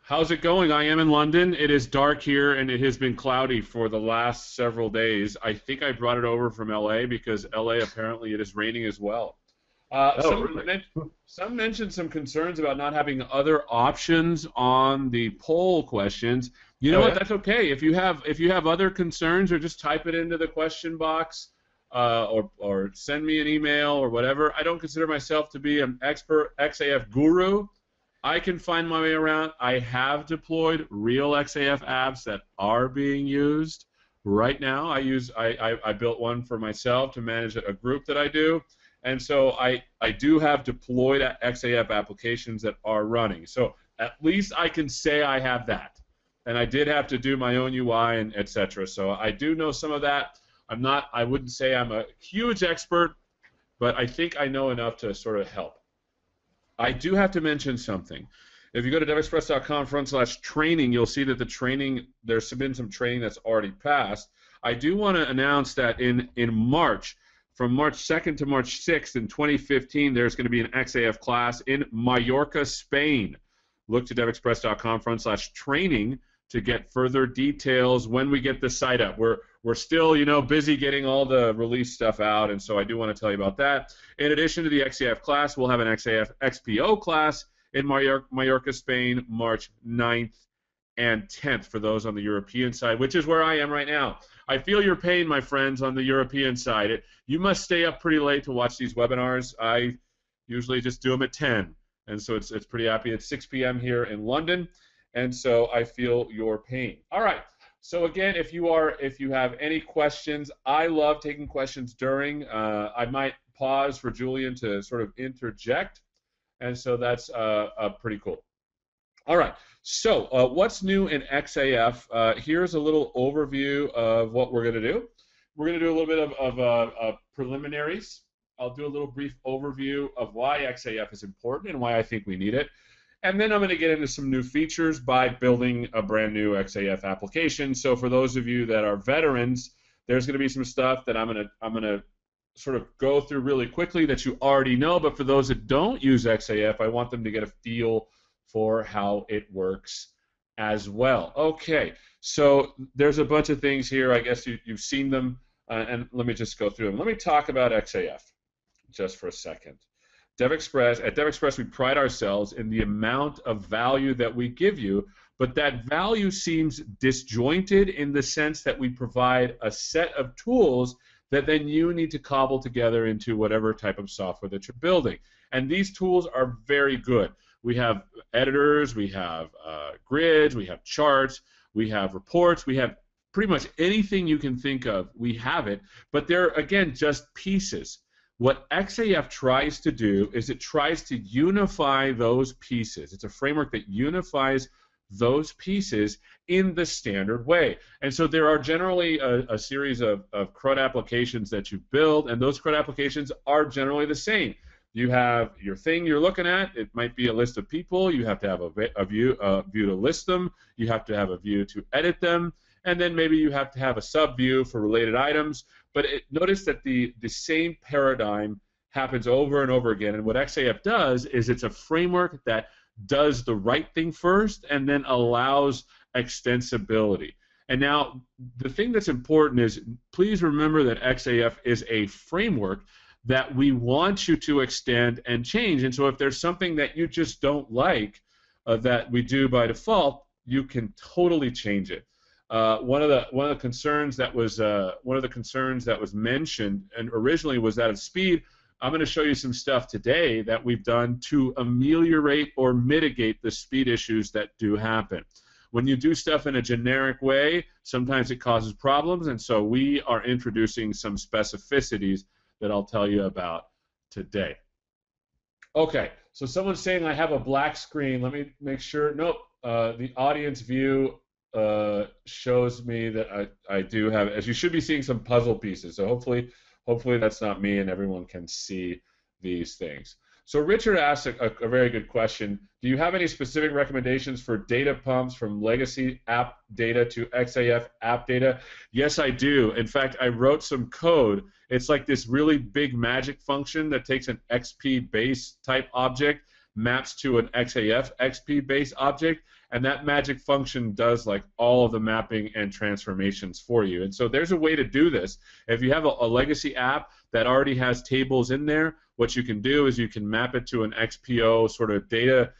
How's it going? I am in London. It is dark here, and it has been cloudy for the last several days. I think I brought it over from LA because LA apparently it is raining as well. Uh, Oh, some really? men- some mentioned some concerns about not having other options on the poll questions. You know Oh, what? yeah? That's okay. If you have other concerns, or just type it into the question box, or send me an email or whatever. I don't consider myself to be an expert XAF guru. I can find my way around. I have deployed real XAF apps that are being used right now. I built one for myself to manage a group that I do, and so I do have deployed XAF applications that are running. So at least I can say I have that. And I did have to do my own UI and etc. So I do know some of that. I wouldn't say I'm a huge expert, but I think I know enough to sort of help. I do have to mention something. If you go to devexpress.com/training, you'll see that the training, there's been some training that's already passed. I do want to announce that in March, from March 2nd to March 6th in 2015, there's going to be an XAF class in Mallorca, Spain. Look to devexpress.com/training to get further details when we get the site up. We're still, busy getting all the release stuff out, and so I do want to tell you about that. In addition to the XAF class, we'll have an XAF XPO class in Mallorca, Spain, March 9th and 10th for those on the European side, which is where I am right now. I feel your pain, my friends, on the European side. You must stay up pretty late to watch these webinars. I usually just do them at 10, and so it's pretty happy. It's 6 p.m. here in London, and so I feel your pain. All right. So again, if you have any questions, I love taking questions during. I might pause for Julian to sort of interject, and so that's pretty cool. All right. So what's new in XAF? Here's a little overview of what we're going to do. We're going to do a little bit of preliminaries. I'll do a little brief overview of why XAF is important and why I think we need it. And then I'm going to get into some new features by building a brand new XAF application. So for those of you that are veterans, there's going to be some stuff that I'm going to sort of go through really quickly that you already know. But for those that don't use XAF, I want them to get a feel for how it works as well. Okay, so there's a bunch of things here. I guess you've seen them, and let me just go through them. Let me talk about XAF just for a second. At DevExpress, we pride ourselves in the amount of value that we give you, but that value seems disjointed in the sense that we provide a set of tools that then you need to cobble together into whatever type of software that you're building. And these tools are very good. We have editors, we have grids, we have charts, we have reports, we have pretty much anything you can think of, we have it, but they're, again, just pieces. What XAF tries to do is it tries to unify those pieces. It's a framework that unifies those pieces in the standard way. And so there are generally a series of CRUD applications that you build, and those CRUD applications are generally the same. You have your thing you're looking at. It might be a list of people. You have to have a view to list them. You have to have a view to edit them. And then maybe you have to have a sub-view for related items. But notice that the same paradigm happens over and over again. And what XAF does is it's a framework that does the right thing first and then allows extensibility. And now the thing that's important is please remember that XAF is a framework that we want you to extend and change. And so if there's something that you just don't like that we do by default, you can totally change it. One of the concerns that was mentioned and originally was that of speed. I'm going to show you some stuff today that we've done to ameliorate or mitigate the speed issues that do happen. When you do stuff in a generic way, sometimes it causes problems, and so we are introducing some specificities that I'll tell you about today. Okay, so someone's saying I have a black screen. Let me make sure. Nope, the audience view shows me that I do have, as you should be seeing some puzzle pieces. So hopefully that's not me and everyone can see these things. So Richard asked a very good question. Do you have any specific recommendations for data pumps from legacy app data to XAF app data? Yes, I do. In fact, I wrote some code. It's like this really big magic function that takes an XP base type object, maps to an XAF XP base object, and that magic function does like all of the mapping and transformations for you. And so there's a way to do this. If you have a legacy app that already has tables in there, what you can do is you can map it to an XPO sort of data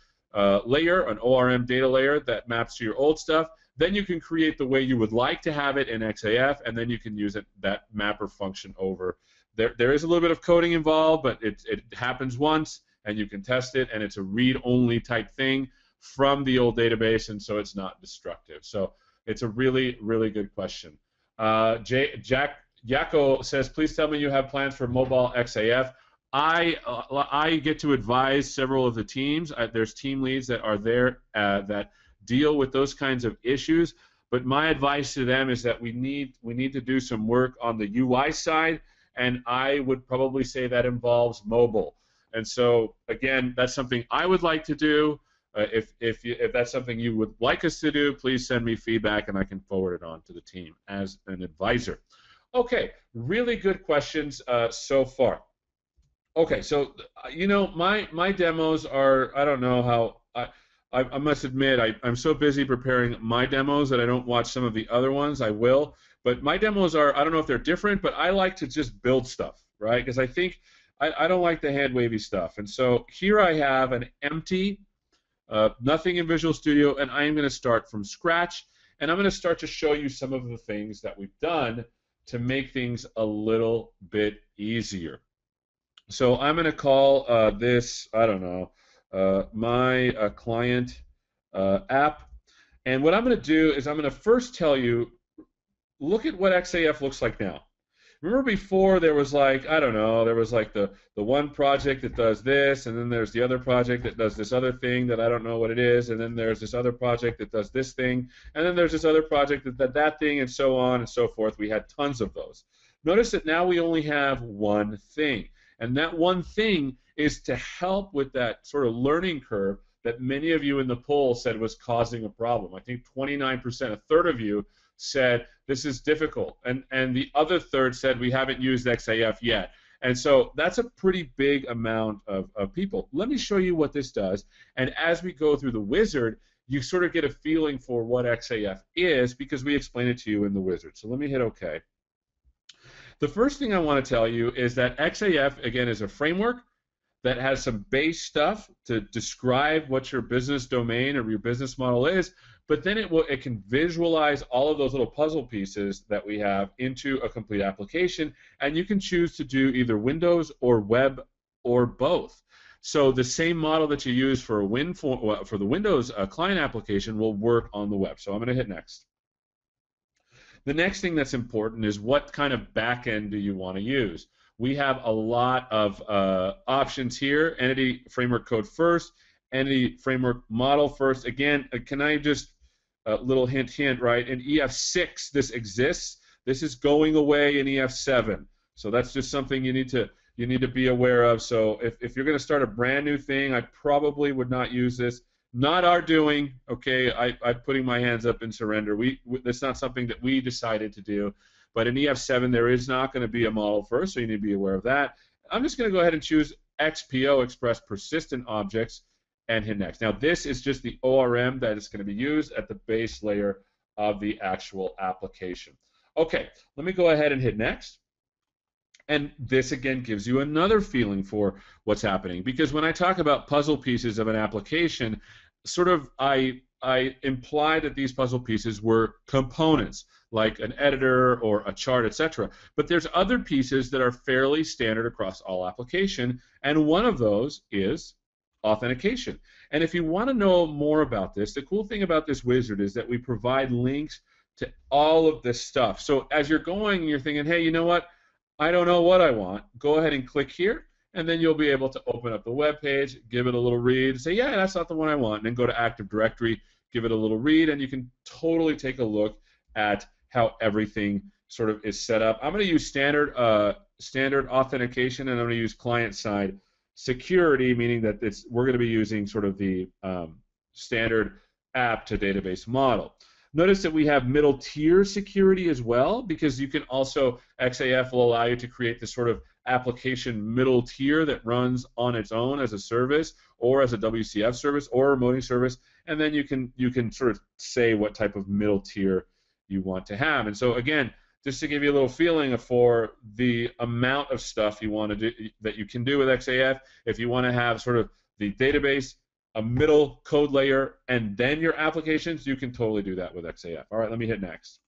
layer, an ORM data layer that maps to your old stuff. Then you can create the way you would like to have it in XAF, and then you can use that mapper function over. There is a little bit of coding involved, but it happens once, and you can test it, and it's a read-only type thing from the old database, and so it's not destructive. So it's a really, really good question. Jack Yako says, please tell me you have plans for mobile XAF. I get to advise several of the teams. There's team leads that are there that deal with those kinds of issues. But my advice to them is that we need to do some work on the UI side, and I would probably say that involves mobile. And so again, that's something I would like to do. If that's something you would like us to do, please send me feedback, and I can forward it on to the team as an advisor. Okay, really good questions so far. Okay, so you know my demos are, I don't know how, I must admit I'm so busy preparing my demos that I don't watch some of the other ones. I will, but my demos are, I don't know if they're different, but I like to just build stuff, right? Because I think I don't like the hand wavy stuff. And so here I have an empty, nothing in Visual Studio, and I am going to start from scratch, and I'm going to start to show you some of the things that we've done to make things a little bit easier. So I'm going to call this, I don't know, my client app. And what I'm going to do is I'm going to first tell you, look at what XAF looks like now. Remember before there was like, I don't know, there was like the one project that does this, and then there's the other project that does this other thing that I don't know what it is, and then there's this other project that does this thing, and then there's this other project that does that thing, and so on and so forth. We had tons of those. Notice that now we only have one thing. And that one thing is to help with that sort of learning curve that many of you in the poll said was causing a problem. I think 29%, a third of you, said this is difficult. And the other third said we haven't used XAF yet. And so that's a pretty big amount of people. Let me show you what this does. And as we go through the wizard, you sort of get a feeling for what XAF is because we explain it to you in the wizard. So let me hit OK. The first thing I want to tell you is that XAF, again, is a framework that has some base stuff to describe what your business domain or your business model is, but then it can visualize all of those little puzzle pieces that we have into a complete application, and you can choose to do either Windows or web or both. So the same model that you use for the Windows client application will work on the web. So I'm going to hit Next. The next thing that's important is what kind of backend do you want to use. We have a lot of options here. Entity framework code first, entity framework model first. Again, can I just, little hint, right? In EF6 this exists. This is going away in EF7. So that's just something you need to be aware of. So if you're going to start a brand new thing, I probably would not use this. Not our doing, okay? I'm putting my hands up in surrender. That's not something that we decided to do. But in EF7, there is not going to be a model first, so you need to be aware of that. I'm just going to go ahead and choose XPO, Express Persistent Objects, and hit Next. Now, this is just the ORM that is going to be used at the base layer of the actual application. Okay, let me go ahead and hit Next. And this, again, gives you another feeling for what's happening. Because when I talk about puzzle pieces of an application, sort of I imply that these puzzle pieces were components, like an editor or a chart, etc. But there's other pieces that are fairly standard across all application, and one of those is authentication. And if you want to know more about this, the cool thing about this wizard is that we provide links to all of this stuff. So as you're going, you're thinking, hey, you know what? I don't know what I want. Go ahead and click here, and then you'll be able to open up the web page, give it a little read, say, yeah, that's not the one I want, and then go to Active Directory, give it a little read, and you can totally take a look at how everything sort of is set up. I'm going to use standard authentication, and I'm going to use client-side security, meaning that we're going to be using sort of the standard app to database model. Notice that we have middle tier security as well, because you can also, XAF will allow you to create this sort of application middle tier that runs on its own as a service or as a WCF service or a remoting service, and then you can sort of say what type of middle tier you want to have. And so again, just to give you a little feeling for the amount of stuff you want to do that you can do with XAF, if you want to have sort of the database, a middle code layer, and then your applications, you can totally do that with XAF. All right, let me hit next.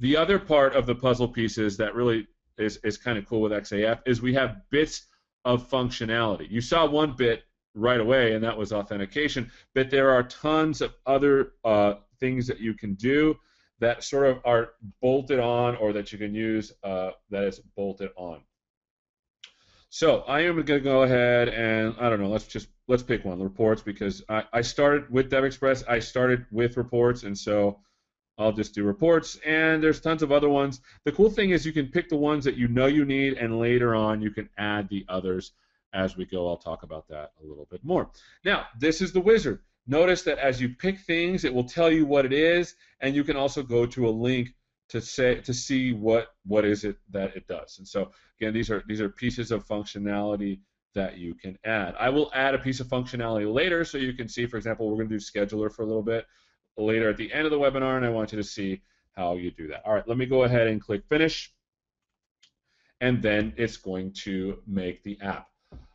The other part of the puzzle pieces that really is kind of cool with XAF is we have bits of functionality. You saw one bit right away, and that was authentication, but there are tons of other things that you can do that sort of are bolted on, or that you can use that is bolted on. So I am going to go ahead and, I don't know, let's pick one, reports, because I started with DevExpress, I started with reports, and so I'll just do reports, and there's tons of other ones. The cool thing is you can pick the ones that you know you need, and later on you can add the others as we go. I'll talk about that a little bit more. Now, this is the wizard. Notice that as you pick things, it will tell you what it is, and you can also go to a link to see what is it that it does. And so again, these are pieces of functionality that you can add. I will add a piece of functionality later, so you can see, for example, we're going to do scheduler for a little bit later at the end of the webinar, and I want you to see how you do that. All right, let me go ahead and click finish, and then it's going to make the app.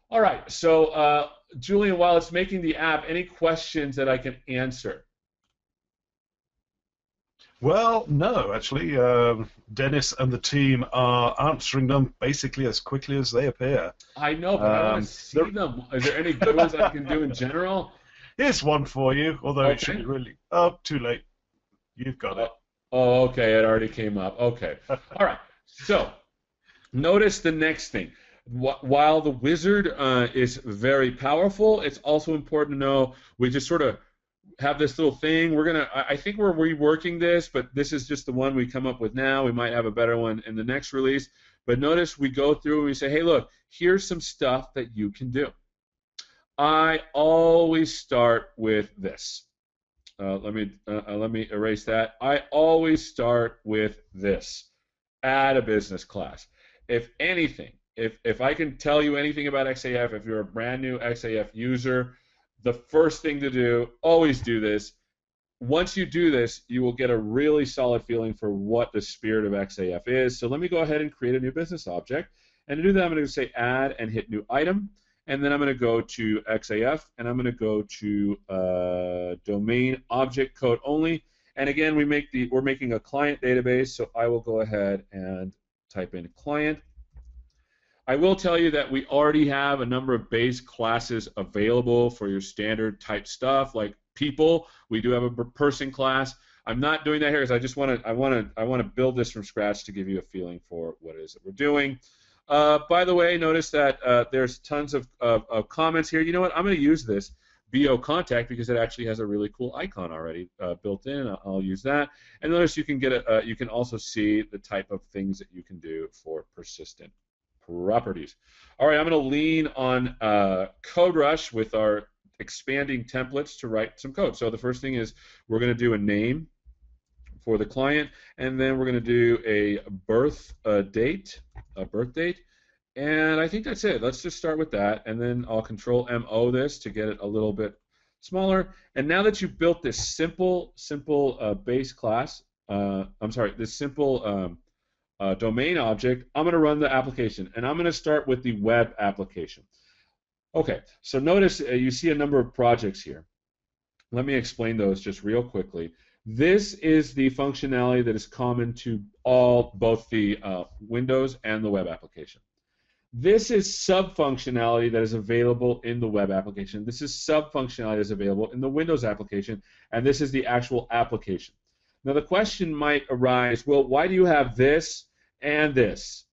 All right, so Julian, while it's making the app, any questions that I can answer? Well, no, actually. Dennis and the team are answering them basically as quickly as they appear. I know, but I want to see them. Is there any good ones I can do in general? Here's one for you, although it should be really... Oh, too late. You've got it. Oh, okay, it already came up. Okay. All right, so notice the next thing. While the wizard is very powerful, it's also important to know we just sort of have this little thing. I think we're reworking this, but this is just the one we come up with now. We might have a better one in the next release. But notice we go through and we say, hey, look, here's some stuff that you can do. I always start with this. Let me erase that. I always start with this. Add a business class. If anything, if I can tell you anything about XAF, if you're a brand new XAF user, the first thing to do, always do this. Once you do this, you will get a really solid feeling for what the spirit of XAF is. So let me go ahead and create a new business object. And to do that, I'm going to say add and hit new item. And then I'm going to go to XAF, and I'm going to go to domain object code only. And again, we're making a client database, so I will go ahead and type in client. I will tell you that we already have a number of base classes available for your standard type stuff, like people. We do have a person class. I'm not doing that here because I want to build this from scratch to give you a feeling for what it is that we're doing. By the way, notice that there's tons of comments here. You know what? I'm going to use this BO contact because it actually has a really cool icon already built in. I'll use that. And notice you can get you can also see the type of things that you can do for persistent properties. All right, I'm going to lean on CodeRush with our expanding templates to write some code. So the first thing is we're going to do a name for the client, and then we're going to do a birth date, and I think that's it. Let's just start with that, and then I'll Control-MO this to get it a little bit smaller. And now that you've built this simple base class, this simple domain object, I'm going to run the application, and I'm going to start with the web application. Okay, so notice you see a number of projects here. Let me explain those just real quickly. This is the functionality that is common to both the Windows and the web application. This is sub-functionality that is available in the web application. This is sub-functionality that is available in the Windows application, and this is the actual application. Now the question might arise, well, why do you have this and this?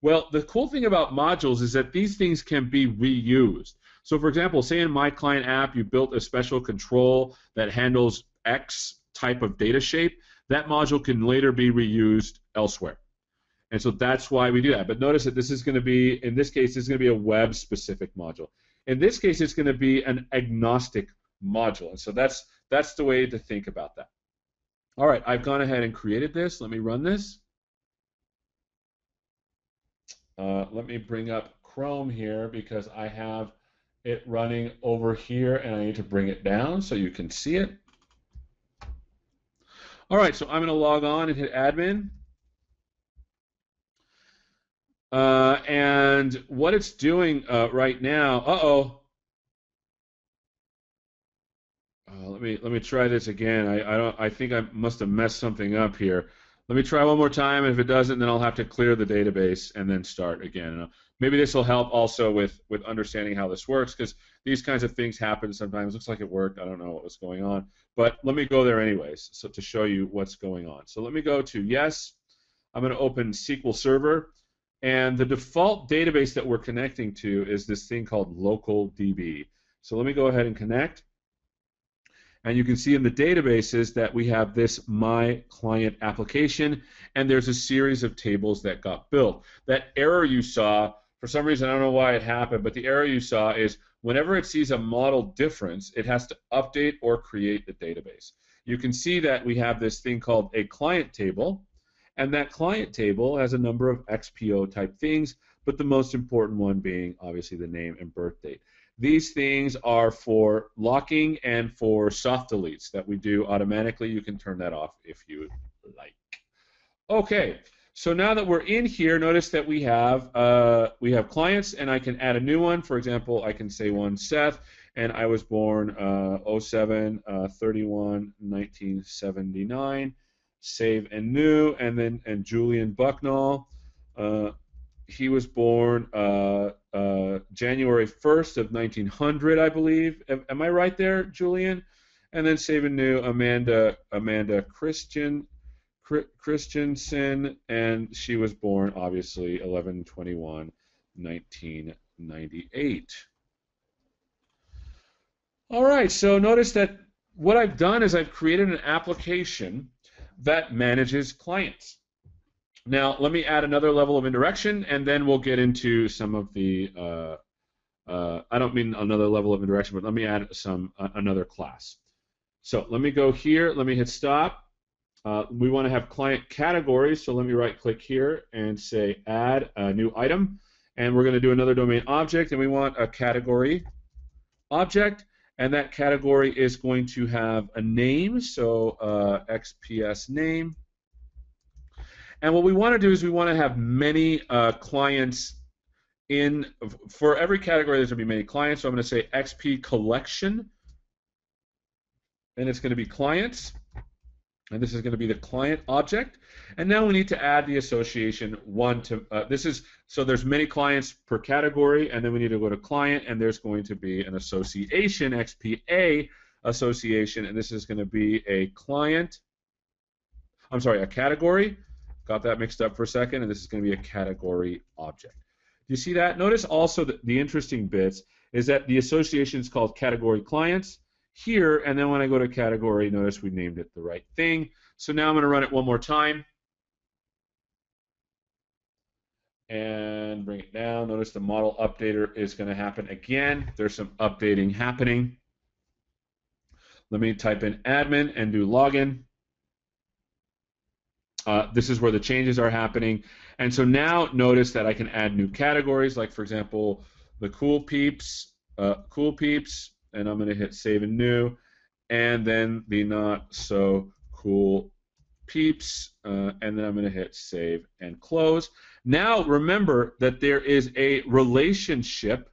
Well, the cool thing about modules is that these things can be reused. So for example, say in My Client app you built a special control that handles X type of data shape, that module can later be reused elsewhere. And so that's why we do that. But notice that this is going to be, in this case, this is going to be a web-specific module. In this case, it's going to be an agnostic module. And so that's the way to think about that. All right, I've gone ahead and created this. Let me run this. Let me bring up Chrome here because I have it running over here, and I need to bring it down so you can see it. All right, so I'm going to log on and hit admin. And what it's doing right now, let me try this again. I think I must have messed something up here. Let me try one more time, and if it doesn't, then I'll have to clear the database and then start again. Maybe this will help also with understanding how this works, because these kinds of things happen sometimes. Looks like it worked. I don't know what was going on, but let me go there anyways, so to show you what's going on. So let me go to yes. I'm going to open SQL Server, and the default database that we're connecting to is this thing called LocalDB. So let me go ahead and connect. And you can see in the databases that we have this My Client application, and there's a series of tables that got built. That error you saw, for some reason, I don't know why it happened, but the error you saw is whenever it sees a model difference, it has to update or create the database. You can see that we have this thing called a client table, and that client table has a number of XPO type things, but the most important one being obviously the name and birth date. These things are for locking and for soft deletes that we do automatically. You can turn that off if you like. Okay, so now that we're in here, notice that we have clients, and I can add a new one. For example, I can say one Seth, and I was born 07/31/1979. Save and new, and Julian Bucknall. He was born January 1st of 1900, I believe. Am I right there, Julian? And then save and new, Amanda Christensen, and she was born obviously 11/21/1998. All right, so notice that what I've done is I've created an application that manages clients. Now, let me add another level of indirection, and then we'll get into some of the, I don't mean another level of indirection, but let me add another class. So let me go here, let me hit stop. We want to have client categories, so let me right-click here and say add a new item, and we're going to do another domain object, and we want a category object, and that category is going to have a name, so XPS name. And what we want to do is we want to have many clients in. For every category, there's going to be many clients. So I'm going to say XP collection, and it's going to be clients. And this is going to be the client object. And now we need to add the association one to so there's many clients per category, and then we need to go to client, and there's going to be an association, XPA association, and this is going to be a client. I'm sorry, a category. Got that mixed up for a second, and this is going to be a category object. Do you see that? Notice also that the interesting bits is that the association is called category clients here, and then when I go to category, notice we named it the right thing. So now I'm going to run it one more time and bring it down. Notice the model updater is going to happen again. There's some updating happening. Let me type in admin and do login. This is where the changes are happening. And so now notice that I can add new categories, like for example, the cool peeps, and I'm going to hit save and new, and then the not so cool peeps, and then I'm going to hit save and close. Now remember that there is a relationship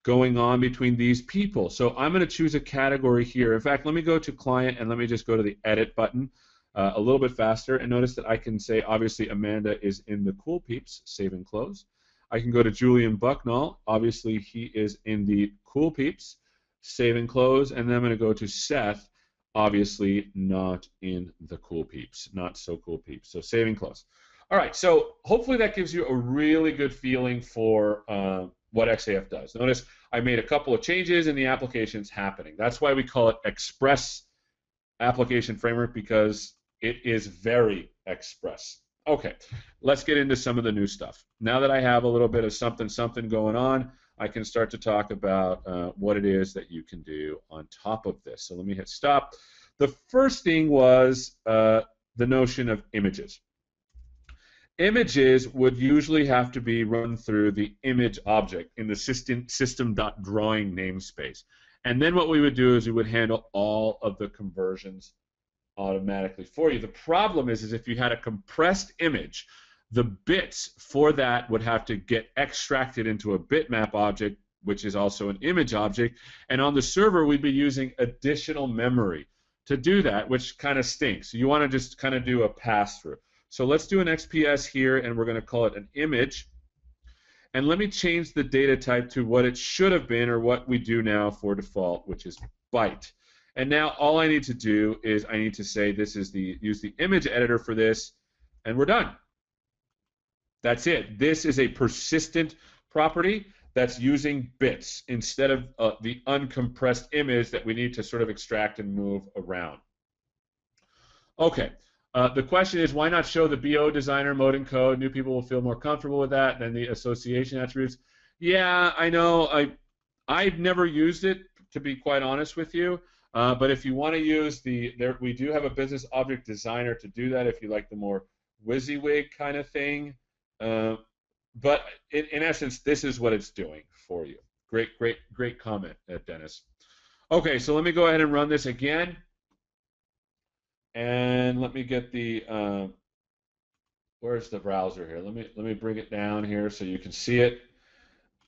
going on between these people. So I'm going to choose a category here. In fact, let me go to client and let me just go to the edit button. A little bit faster, and notice that I can say obviously Amanda is in the cool peeps, save and close. I can go to Julian Bucknall, obviously he is in the cool peeps, save and close, and then I'm going to go to Seth, obviously not in the cool peeps, not so cool peeps, so save and close. All right, so hopefully that gives you a really good feeling for what XAF does. Notice I made a couple of changes and the application's happening. That's why we call it Express Application Framework, because it is very express. Okay, let's get into some of the new stuff. Now that I have a little bit of something going on, I can start to talk about what it is that you can do on top of this. So let me hit stop. The first thing was the notion of images. Images would usually have to be run through the image object in the system.drawing namespace. And then what we would do is we would handle all of the conversions automatically for you. The problem is if you had a compressed image, the bits for that would have to get extracted into a bitmap object, which is also an image object, and on the server we'd be using additional memory to do that, which kind of stinks. You want to just kind of do a pass-through. So let's do an XPS here, and we're going to call it an image. And let me change the data type to what it should have been, or what we do now for default, which is byte. And now all I need to do is I need to say this is use the image editor for this, and we're done. That's it. This is a persistent property that's using bits instead of the uncompressed image that we need to sort of extract and move around. Okay. The question is, why not show the BO designer mode and code? New people will feel more comfortable with that than the association attributes. Yeah, I know. I've never used it, to be quite honest with you. But if you want to use we do have a business object designer to do that if you like the more WYSIWYG kind of thing. But in essence, this is what it's doing for you. Great comment, Dennis. Okay, so let me go ahead and run this again. And let me get the where's the browser here? Let me bring it down here so you can see it.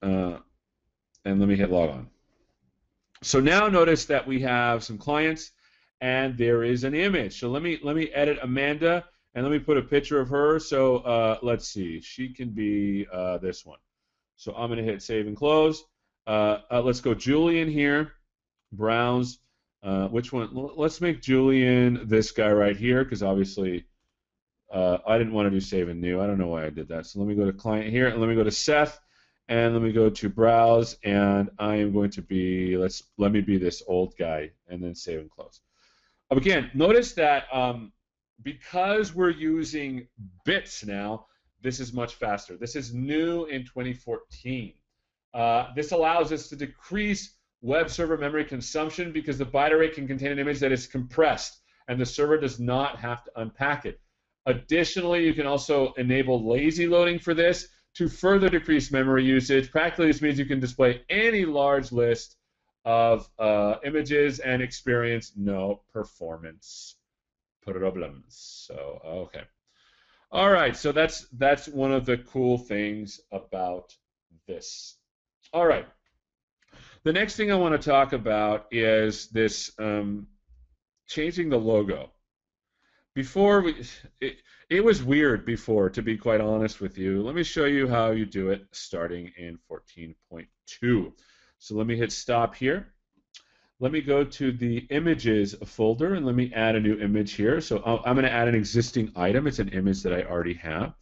And let me hit log on. So now notice that we have some clients and there is an image. So let me edit Amanda and let me put a picture of her. So let's see, she can be this one. So I'm going to hit save and close. Let's go Julian here, browse. Which one? Let's make Julian this guy right here, because obviously I didn't want to do save and new. I don't know why I did that. So let me go to client here, and let me go to Seth, and let me go to browse, and I am going to be, let me be this old guy, and then save and close. Again, notice that because we're using bits now, this is much faster. This is new in 2014. This allows us to decrease web server memory consumption because the byte array can contain an image that is compressed and the server does not have to unpack it. Additionally, you can also enable lazy loading for this to further decrease memory usage. Practically, this means you can display any large list of images and experience no performance problems. So, okay. All right, so that's one of the cool things about this. All right. The next thing I want to talk about is this changing the logo. Before, it was weird before, to be quite honest with you. Let me show you how you do it starting in 14.2. So let me hit stop here. Let me go to the images folder and let me add a new image here. So I'm going to add an existing item. It's an image that I already have.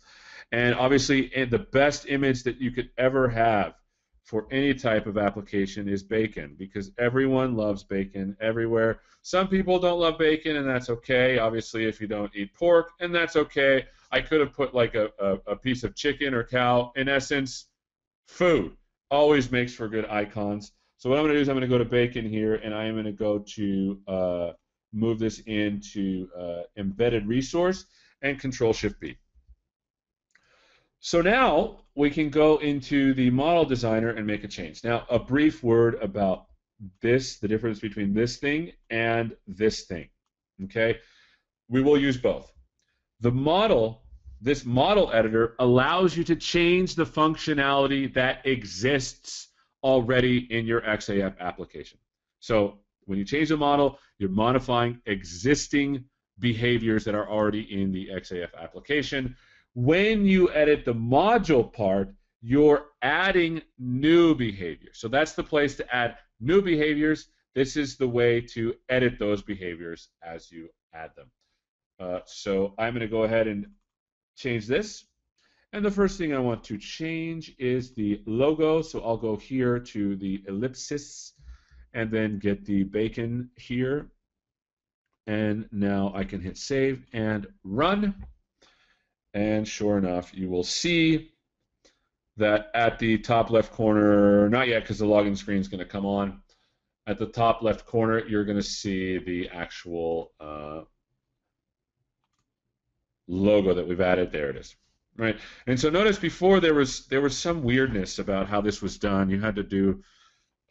And obviously, the best image that you could ever have for any type of application is bacon, because everyone loves bacon everywhere. Some people don't love bacon, and that's okay. Obviously, if you don't eat pork, and that's okay. I could have put like a piece of chicken or cow. In essence, food always makes for good icons. So what I'm going to do is I'm going to go to bacon here, and I am going to go to move this into embedded resource and Control-Shift-B. So now we can go into the model designer and make a change. Now, a brief word about this, the difference between this thing and this thing. Okay? We will use both. The model, this model editor, allows you to change the functionality that exists already in your XAF application. So when you change the model, you're modifying existing behaviors that are already in the XAF application. When you edit the module part, you're adding new behaviors. So that's the place to add new behaviors. This is the way to edit those behaviors as you add them. So I'm going to go ahead and change this. And the first thing I want to change is the logo. So I'll go here to the ellipsis and then get the bacon here. And now I can hit save and run. And sure enough, you will see that at the top left corner, not yet because the login screen is going to come on, at the top left corner, you're going to see the actual logo that we've added. There it is. Right. And so notice before there was some weirdness about how this was done. You had to do,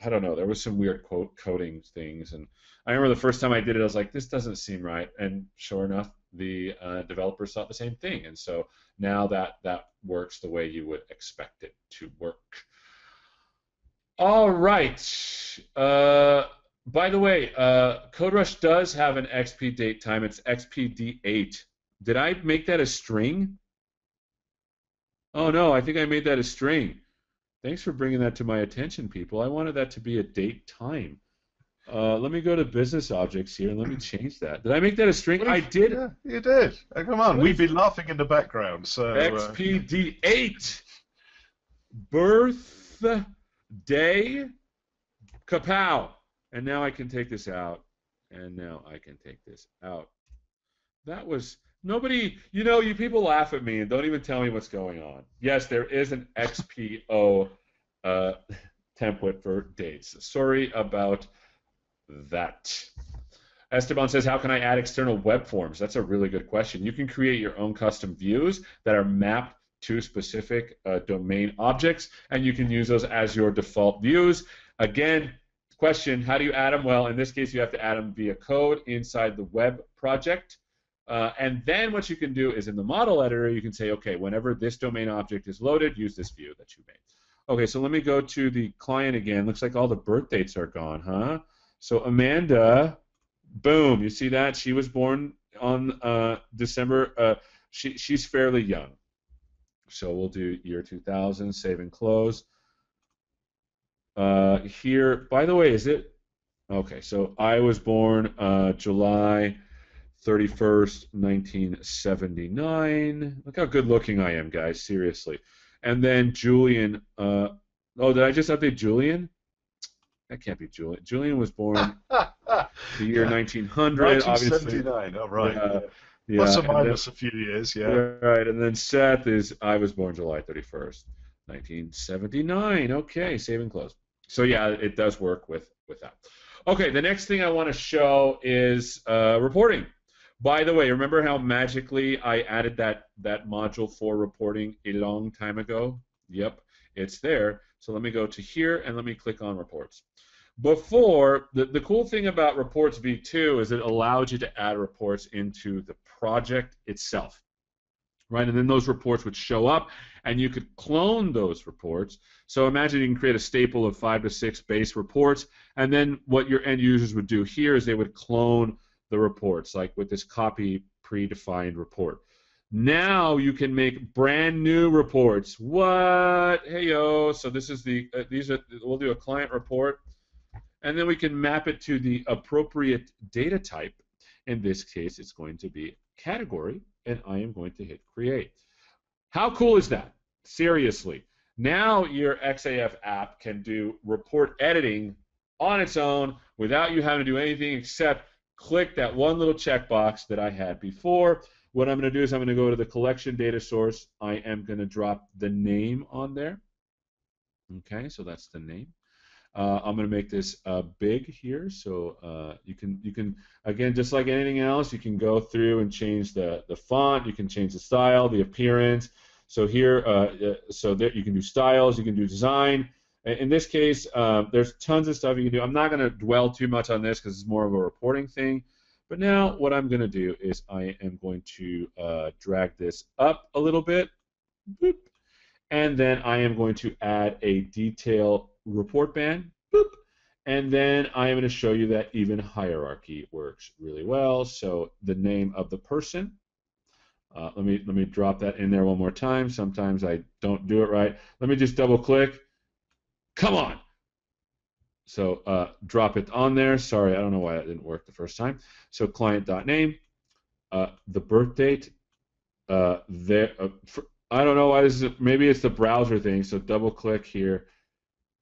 I don't know, there was some weird coding things, and I remember the first time I did it, I was like, this doesn't seem right, and sure enough, the developers thought the same thing, and so now that works the way you would expect it to work. All right. By the way, CodeRush does have an XP date time. It's XPD8. Did I make that a string? Oh no, I think I made that a string. Thanks for bringing that to my attention, people. I wanted that to be a date time. Let me go to business objects here and let me change that. Did I make that a string? I did. Yeah, you did. Oh, come on, we've been laughing in the background. So XPD8 birthday kapow. And now I can take this out. And now I can take this out. That was nobody. You people laugh at me and don't even tell me what's going on. Yes, there is an XPO template for dates. Sorry about that. Esteban says, how can I add external web forms? That's a really good question. You can create your own custom views that are mapped to specific domain objects, and you can use those as your default views. Again, question, how do you add them? Well, in this case, you have to add them via code inside the web project. And then what you can do is in the model editor, you can say, okay, whenever this domain object is loaded, use this view that you made. Okay, so let me go to the client again. Looks like all the birth dates are gone, huh? So Amanda, boom, you see that? She was born on December. She's fairly young. So we'll do year 2000, save and close. Here, by the way, is it? Okay, so I was born July 31st, 1979. Look how good looking I am, guys, seriously. And then Julian, oh, did I just update Julian? That can't be Julian. Julian was born the year 1900, 1979, oh, right. Yeah. Plus or minus a few years, yeah. Right, and then Seth is, I was born July 31st, 1979. Okay, save and close. So yeah, it does work with that. Okay, the next thing I want to show is reporting. By the way, remember how magically I added that module for reporting a long time ago? Yep, it's there. So let me go to here and let me click on reports. Before, the cool thing about reports v2 is it allows you to add reports into the project itself, right? And then those reports would show up, and you could clone those reports. So imagine you can create a staple of 5 to 6 base reports, and then what your end users would do here is they would clone the reports, like with this copy predefined report. Now you can make brand new reports. What? Hey-yo. So this is we'll do a client report, and then we can map it to the appropriate data type. In this case, it's going to be category, and I am going to hit create. How cool is that? Seriously. Now your XAF app can do report editing on its own without you having to do anything except click that one little checkbox that I had before. What I'm going to do is I'm going to go to the collection data source. I am going to drop the name on there. Okay, so that's the name. I'm going to make this big here, so you can again, just like anything else, you can go through and change the font, you can change the style, the appearance. So here, so that you can do styles, you can do design. In this case, there's tons of stuff you can do. I'm not going to dwell too much on this because it's more of a reporting thing. But now what I'm going to do is I am going to drag this up a little bit, boop, and then I am going to add a detail report band, boop, and then I am going to show you that even hierarchy works really well. So the name of the person. Let me drop that in there one more time. Sometimes I don't do it right. Let me just double click. Come on. So drop it on there. Sorry, I don't know why that didn't work the first time. So client.name, the birth date. I don't know why this is. Maybe it's the browser thing. So double click here.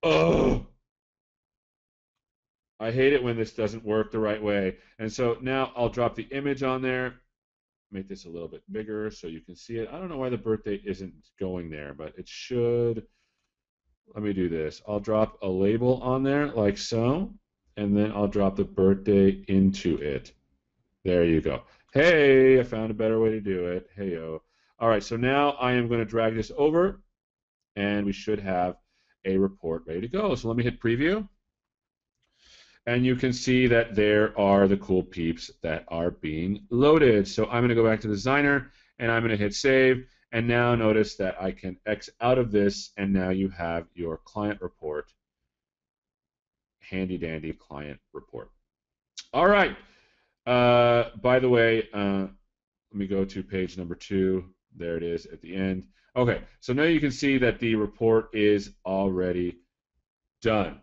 Oh, I hate it when this doesn't work the right way. And so now I'll drop the image on there. Make this a little bit bigger so you can see it. I don't know why the birth date isn't going there, but it should. Let me do this. I'll drop a label on there like so, and then I'll drop the birthday into it. There you go. Hey, I found a better way to do it. Hey-yo. All right, so now I am going to drag this over, and we should have a report ready to go. So let me hit preview. And you can see that there are the cool peeps that are being loaded. So I'm going to go back to the designer, and I'm going to hit save. And now notice that I can X out of this, and now you have your client report, handy dandy client report. All right. By the way, let me go to page number 2. There it is at the end. Okay, so now you can see that the report is already done.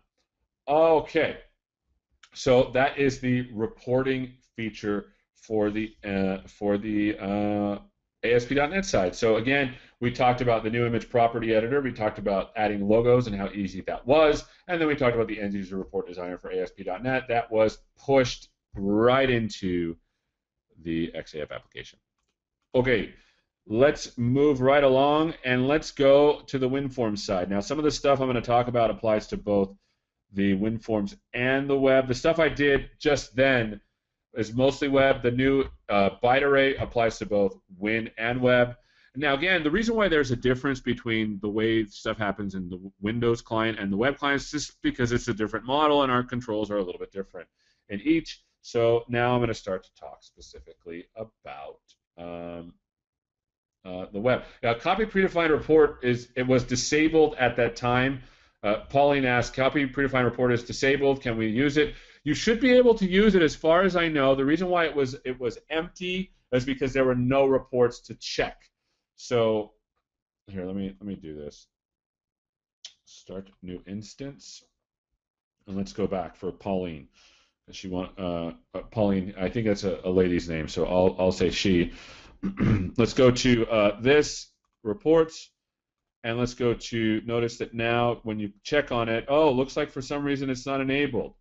Okay. So that is the reporting feature for the ASP.NET side. So again, we talked about the new image property editor. We talked about adding logos and how easy that was. And then we talked about the end user report designer for ASP.NET. That was pushed right into the XAF application. Okay, let's move right along and let's go to the WinForms side. Now, some of the stuff I'm going to talk about applies to both the WinForms and the web. The stuff I did just then is mostly web. The new byte array applies to both Win and web. Now, again, the reason why there's a difference between the way stuff happens in the Windows client and the web client is just because it's a different model and our controls are a little bit different in each. So now I'm going to start to talk specifically about the web. Now, copy predefined report was disabled at that time. Pauline asked, copy predefined report is disabled. Can we use it? You should be able to use it as far as I know. The reason why it was empty is because there were no reports to check. So here, let me do this. Start new instance, and let's go back for Pauline. She Pauline. I think that's a lady's name, so I'll say she. Let's go to this reports. And let's go to, notice that now when you check on it, oh, looks like for some reason it's not enabled.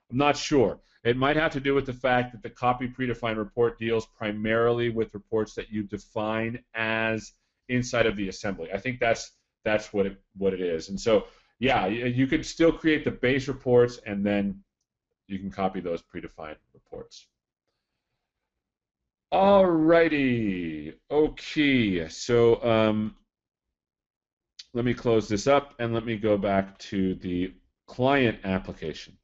I'm not sure. It might have to do with the fact that the copy predefined report deals primarily with reports that you define as inside of the assembly. I think that's what it is. And so, yeah, you could still create the base reports and then you can copy those predefined reports. Alrighty. Okay. So, let me close this up and let me go back to the client application.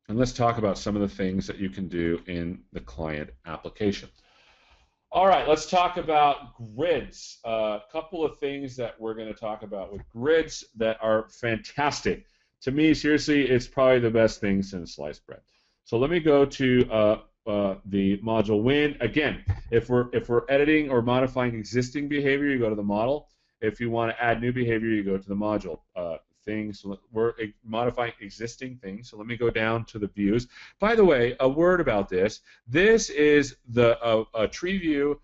And let's talk about some of the things that you can do in the client application. All right, let's talk about grids. A couple of things that we're going to talk about with grids that are fantastic. To me, seriously, it's probably the best thing since sliced bread. So let me go to the module Win. Again, if we're editing or modifying existing behavior, you go to the model. If you want to add new behavior, you go to the module things. So we're modifying existing things. So let me go down to the views. By the way, a word about this. This is a tree view,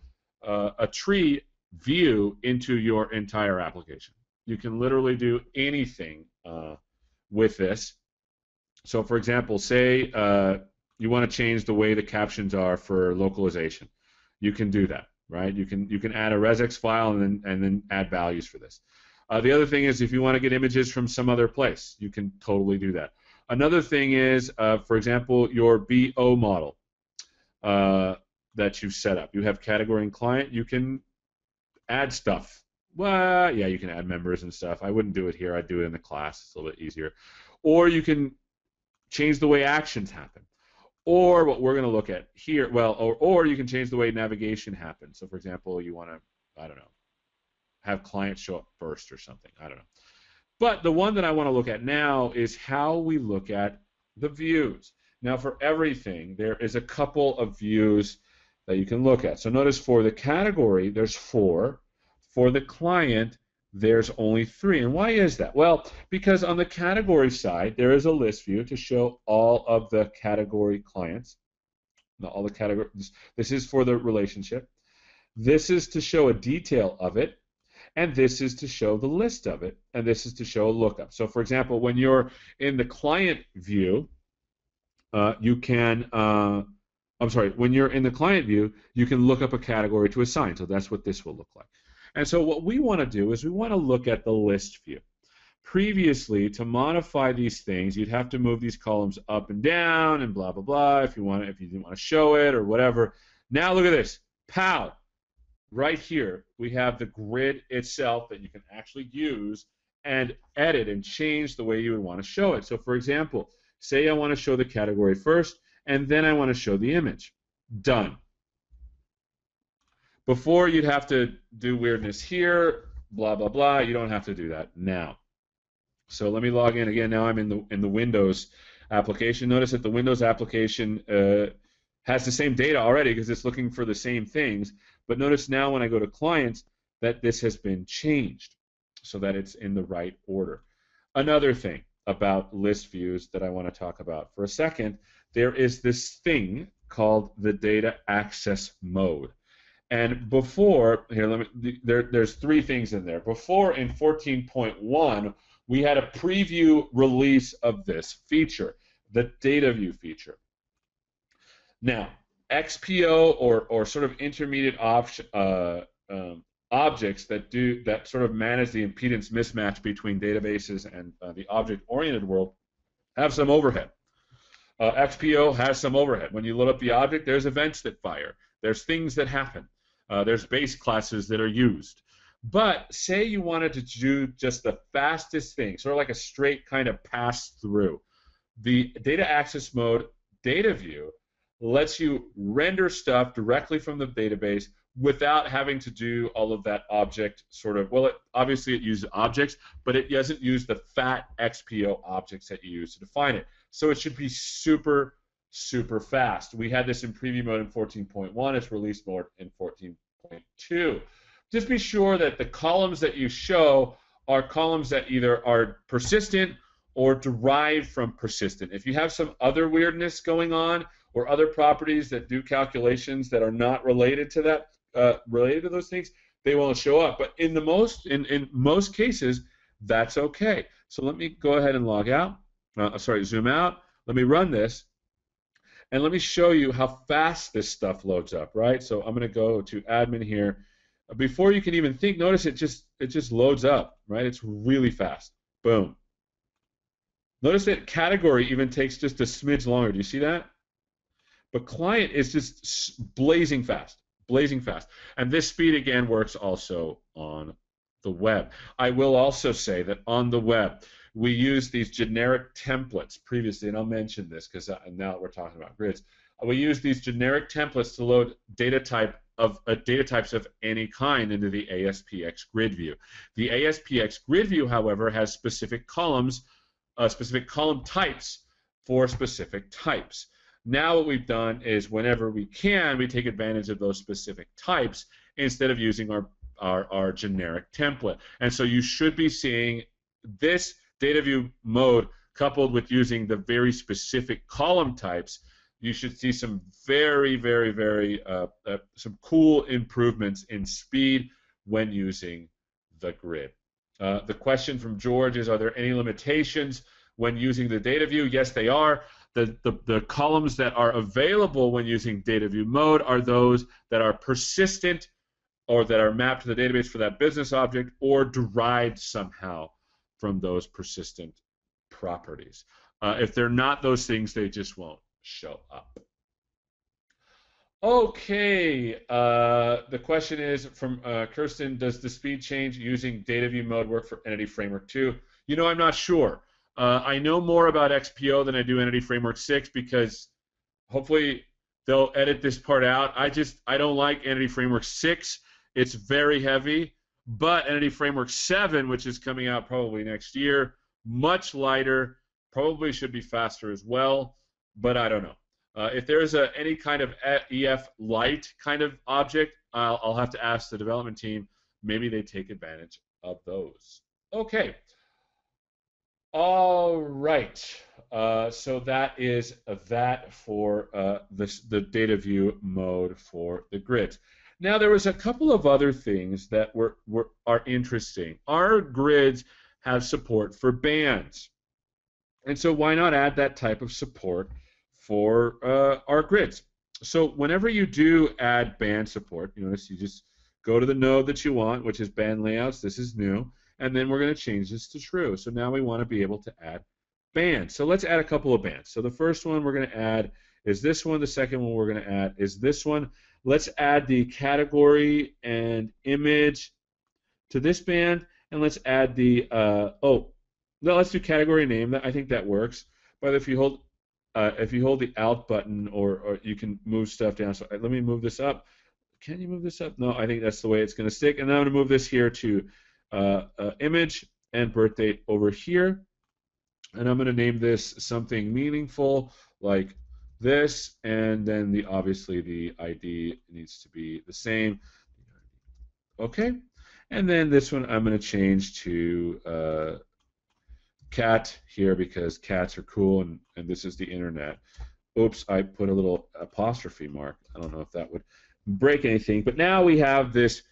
into your entire application. You can literally do anything with this. So, for example, say you want to change the way the captions are for localization. You can do that. Right? You can add a regex file and then add values for this. The other thing is if you want to get images from some other place, you can totally do that. Another thing is, for example, your BO model that you've set up. You have category and client. You can add stuff. Well, yeah, you can add members and stuff. I wouldn't do it here. I'd do it in the class. It's a little bit easier. Or you can change the way actions happen. Or what we're going to look at here, well, or you can change the way navigation happens. So, for example, you want to, I don't know, have clients show up first or something. I don't know. But the one that I want to look at now is how we look at the views. Now, for everything, there is a couple of views that you can look at. So notice for the category, there's 4. For the client, there's only 3. And why is that? Well, because on the category side, there is a list view to show all of the category clients. Now, all the categories. This is for the relationship. This is to show a detail of it. And this is to show the list of it. And this is to show a lookup. So, for example, when you're in the client view, you can, when you're in the client view, you can look up a category to assign. So that's what this will look like. And so what we want to do is we want to look at the list view. Previously, to modify these things, you'd have to move these columns up and down and blah, blah, blah if you didn't want to show it or whatever. Now look at this. Pow! right here, we have the grid itself that you can actually use and edit and change the way you would want to show it. So for example, say I want to show the category first, and then I want to show the image. Done. Before, you'd have to do weirdness here, blah, blah, blah. You don't have to do that now. So let me log in again. Now I'm in the Windows application. Notice that the Windows application has the same data already because it's looking for the same things. But notice now when I go to clients that this has been changed so that it's in the right order. Another thing about list views that I want to talk about for a second, there is this thing called the data access mode. And before, here, there's three things in there. Before, in 14.1, we had a preview release of this feature, the data view feature. Now, XPO or sort of intermediate objects that sort of manage the impedance mismatch between databases and the object-oriented world have some overhead. XPO has some overhead. When you load up the object, there's events that fire. There's things that happen. There's base classes that are used. But say you wanted to do just the fastest thing, sort of like a straight kind of pass through. The data access mode data view lets you render stuff directly from the database without having to do all of that object sort of, well, obviously it uses objects, but it doesn't use the fat XPO objects that you use to define it. So it should be super, super fast. We had this in preview mode in 14.1. It's release mode in 14.2. Just be sure that the columns that you show are columns that either are persistent or derived from persistent. If you have some other weirdness going on or other properties that do calculations that are not related to that, related to those things, they won't show up. But in most cases, that's okay. So let me go ahead and log out. Zoom out. Let me run this, and let me show you how fast this stuff loads up. Right. So I'm going to go to admin here. Before you can even think, notice it just loads up. Right. It's really fast. Boom. Notice that category even takes just a smidge longer. Do you see that? But client is just blazing fast. Blazing fast. And this speed, again, works also on the web. I will also say that on the web, we use these generic templates previously, and I'll mention this because now that we're talking about grids. We use these generic templates to load data types of any kind into the ASPX grid view. The ASPX grid view, however, has specific columns, specific column types for specific types. Now what we've done is whenever we can, we take advantage of those specific types instead of using our generic template. And so you should be seeing this data view mode coupled with using the very specific column types. You should see some very, very, very some cool improvements in speed when using the grid. The question from George is, are there any limitations when using the data view? Yes, they are. The columns that are available when using data view mode are those that are persistent or that are mapped to the database for that business object or derived somehow from those persistent properties. If they're not those things, they just won't show up. Okay, the question is from Kirsten, does the speed change using data view mode work for Entity Framework 2? You know, I'm not sure. I know more about XPO than I do Entity Framework 6 because hopefully they'll edit this part out. I don't like Entity Framework 6. It's very heavy. But Entity Framework 7, which is coming out probably next year, much lighter, probably should be faster as well, but I don't know. If there is any kind of EF light kind of object, I'll have to ask the development team. Maybe they take advantage of those. Okay. All right. So that is that for the data view mode for the grids. Now there was a couple of other things that are interesting. Our grids have support for bands, and so why not add that type of support for our grids? So whenever you do add band support, you notice you just go to the node that you want, which is band layouts. This is new, and then we're going to change this to true. So now we want to be able to add bands. So let's add a couple of bands. So the first one we're going to add is this one. The second one we're going to add is this one. Let's add the category and image to this band, and let's add the no, let's do category name. I think that works. But if you hold the Alt button, or you can move stuff down. So let me move this up. Can you move this up? No, I think that's the way it's going to stick. And then I'm going to move this here to image and birth date over here. And I'm going to name this something meaningful like this. And then obviously the ID needs to be the same. Okay. And then this one I'm going to change to cat here because cats are cool, and this is the internet. Oops, I put a little apostrophe mark. I don't know if that would break anything, but now we have this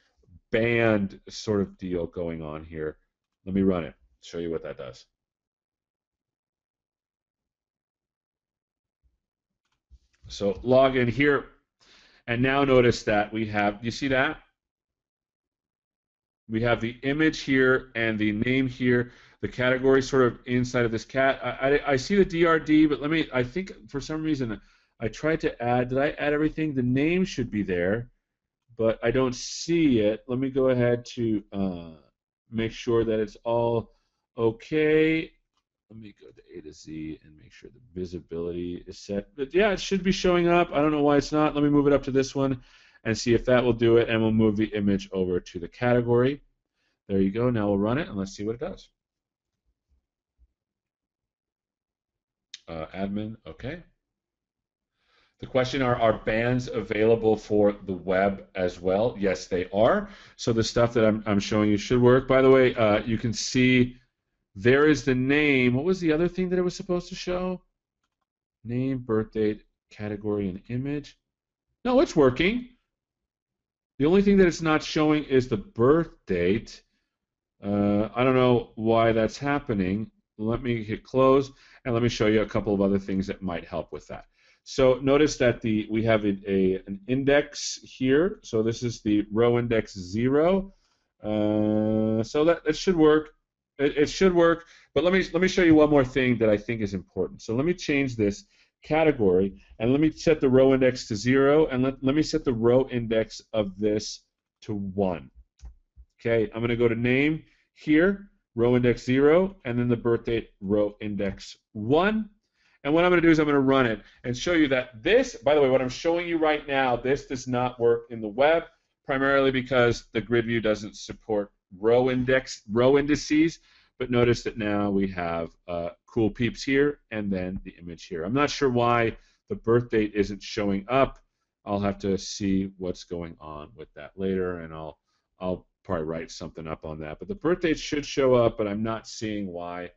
band sort of deal going on here. Let me run it, show you what that does. So log in here, and now notice that we have, you see that? We have the image here and the name here. The category sort of inside of this cat. I see the DRD, but I think for some reason I tried to add, did I add everything? The name should be there, but I don't see it. Let me go ahead to make sure that it's all okay. Let me go to A to Z and make sure the visibility is set. But yeah, it should be showing up. I don't know why it's not. Let me move it up to this one and see if that will do it, and we'll move the image over to the category. There you go. Now we'll run it, and let's see what it does. Admin, okay. The question are bands available for the web as well? Yes, they are. So the stuff that I'm showing you should work. By the way, you can see there is the name. What was the other thing that it was supposed to show? Name, birth date, category, and image. No, it's working. The only thing that it's not showing is the birth date. I don't know why that's happening. Let me hit close, and let me show you a couple of other things that might help with that. So notice that we have an index here. So this is the row index 0. So that should work. It should work. But let me show you one more thing that I think is important. So let me change this category, and let me set the row index to 0, and let me set the row index of this to 1. Okay, I'm going to go to name here, row index 0, and then the birth date, row index 1. And what I'm going to do is I'm going to run it and show you that this, by the way, what I'm showing you right now, this does not work in the web, primarily because the grid view doesn't support row indices. But notice that now we have cool peeps here and then the image here. I'm not sure why the birth date isn't showing up. I'll have to see what's going on with that later, and I'll probably write something up on that. But the birth date should show up, but I'm not seeing why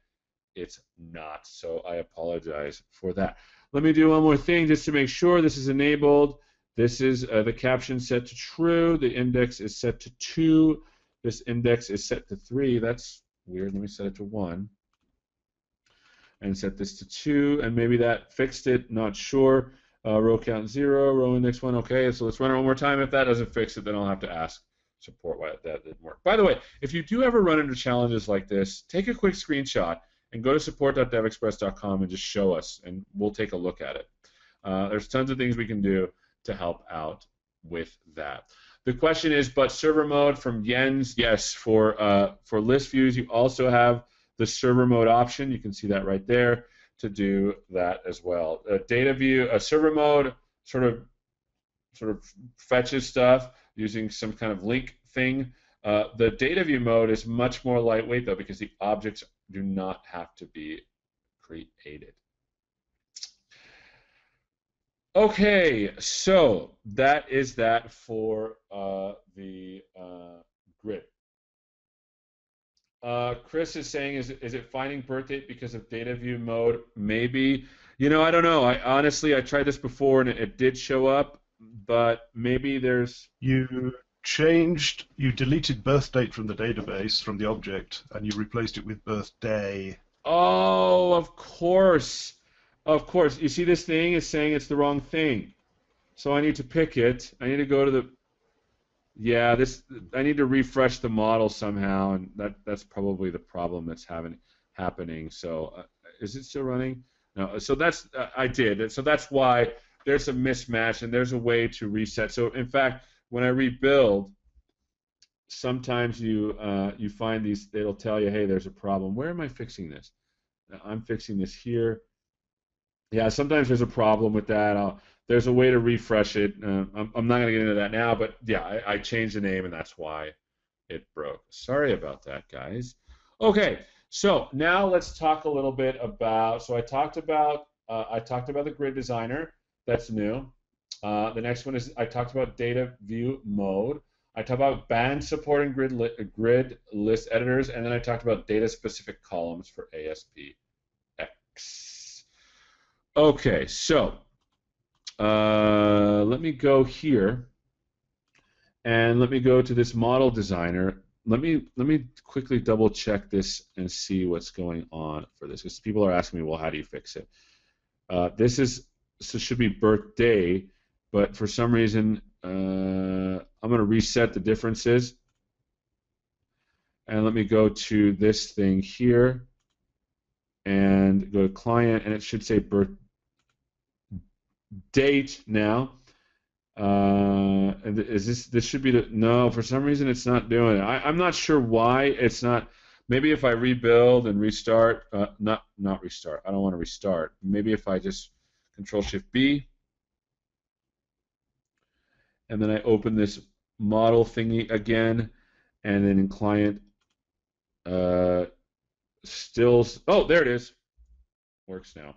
it's not. So I apologize for that. Let me do one more thing just to make sure this is enabled. This is the caption set to true. The index is set to 2. This index is set to 3. That's weird. Let me set it to 1. And set this to 2. And maybe that fixed it. Not sure. Row count 0. Row index 1. Okay, so let's run it one more time. If that doesn't fix it, then I'll have to ask support why that didn't work. By the way, if you do ever run into challenges like this, take a quick screenshot and go to support.devexpress.com and just show us, and we'll take a look at it. There's tons of things we can do to help out with that. The question is, but server mode from Jens, yes, for list views, you also have the server mode option. You can see that right there to do that as well. Data view, server mode sort of fetches stuff using some kind of link thing. The data view mode is much more lightweight, though, because the objects do not have to be created. Okay, so that is that for the grid. Chris is saying, is it finding birth date because of data view mode? Maybe. You know, I don't know. Honestly, I tried this before and it did show up, but maybe there's... You deleted birth date from the database, from the object, and you replaced it with birthday. Oh, of course. Of course. You see, this thing is saying it's the wrong thing. So I need to pick it. I need to go to the... Yeah, I need to refresh the model somehow, and that's probably the problem that's happening. So is it still running? No. So I did. So that's why there's a mismatch, and there's a way to reset. So in fact, when I rebuild, sometimes you find these. It'll tell you, hey, there's a problem. Where am I fixing this? I'm fixing this here. Yeah, sometimes there's a problem with that. There's a way to refresh it. I'm not going to get into that now, but yeah, I changed the name, and that's why it broke. Sorry about that, guys. Okay, so now let's talk a little bit about. So I talked about the grid designer. That's new. The next one is I talked about data view mode. I talked about band supporting grid list editors, and then I talked about data specific columns for ASPX. Okay, so let me go here, and let me go to this model designer. Let me quickly double check this and see what's going on for this, because people are asking me, well, how do you fix it? This should be birthday, but for some reason I'm going to reset the differences, and let me go to this thing here and go to client, and it should say birth date now. And this should be no, for some reason it's not doing it. I'm not sure why it's not. Maybe if I rebuild and restart, not restart. I don't want to restart. Maybe if I just Control-Shift-B, and then I open this model thingy again, and then in client, still. Oh, there it is. Works now.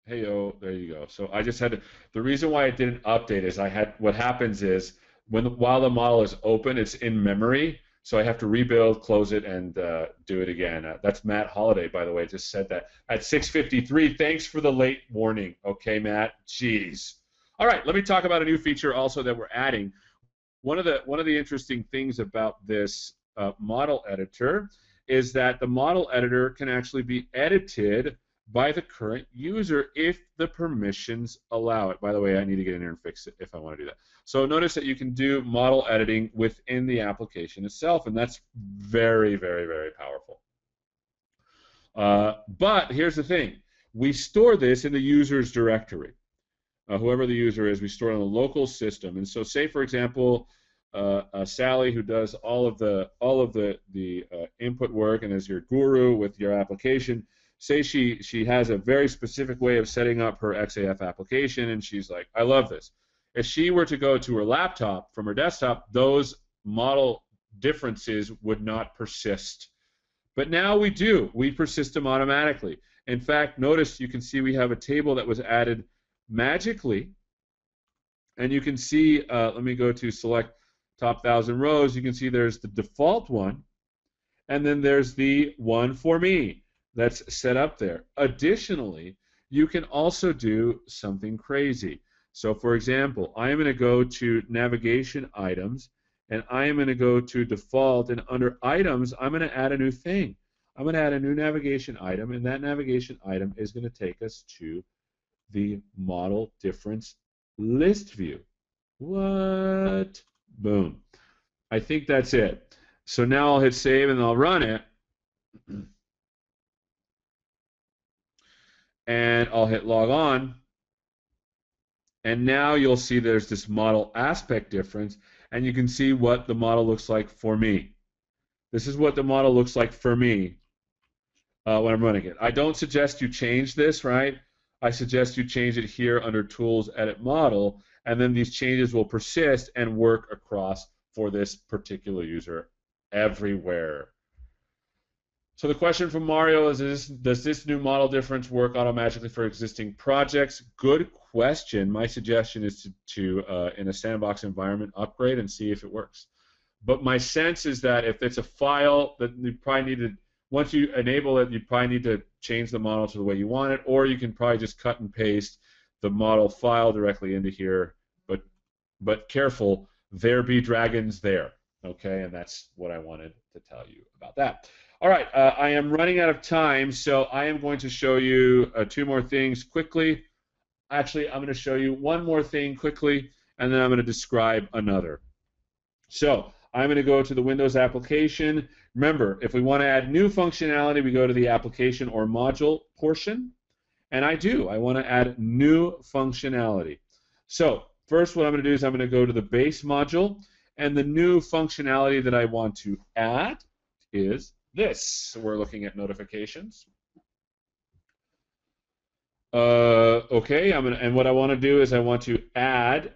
Hey-o, there you go. So I just had to, the reason why it didn't update is what happens is while the model is open, it's in memory, so I have to rebuild, close it, and do it again. That's Matt Holliday, by the way, just said that at 6:53. Thanks for the late warning. Okay, Matt. Jeez. All right, let me talk about a new feature also that we're adding. One of the interesting things about this model editor is that the model editor can actually be edited by the current user if the permissions allow it. By the way, I need to get in here and fix it if I want to do that. So notice that you can do model editing within the application itself, and that's very, very, very powerful. But here's the thing. We store this in the user's directory. Whoever the user is, we store it on a local system. And so say, for example, Sally, who does all of the input work and is your guru with your application, say she has a very specific way of setting up her XAF application, and she's like, I love this. If she were to go to her laptop from her desktop, those model differences would not persist. But now we do. We persist them automatically. In fact, notice you can see we have a table that was added magically, and you can see, let me go to select top 1,000 rows. You can see there's the default one, and then there's the one for me that's set up there. Additionally, you can also do something crazy. So for example, I am going to go to navigation items, and I am going to go to default, and under items, I'm going to add a new thing. I'm going to add a new navigation item, and that navigation item is going to take us to the model difference list view. What? Boom. I think that's it. So now I'll hit save and I'll run it. And I'll hit log on, and now you'll see there's this model aspect difference, and you can see what the model looks like for me. This is what the model looks like for me when I'm running it. I don't suggest you change this, right? I suggest you change it here under Tools, Edit Model, and then these changes will persist and work across for this particular user everywhere. So the question from Mario is, does this new model difference work automatically for existing projects? Good question. My suggestion is to in a sandbox environment, upgrade and see if it works. But my sense is that if it's a file, that you probably need to, once you enable it, you probably need to change the model to the way you want it, or you can probably just cut and paste the model file directly into here. But careful, there be dragons there. Okay, and that's what I wanted to tell you about that. All right, I am running out of time, so I am going to show you two more things quickly. Actually, I'm going to show you one more thing quickly, and then I'm going to describe another. So I'm going to go to the Windows application. Remember, if we want to add new functionality, we go to the application or module portion, And I do. I want to add new functionality. So first what I'm going to do is I'm going to go to the base module, and the new functionality that I want to add is this. So we're looking at notifications. Okay, and what I want to do is I want to add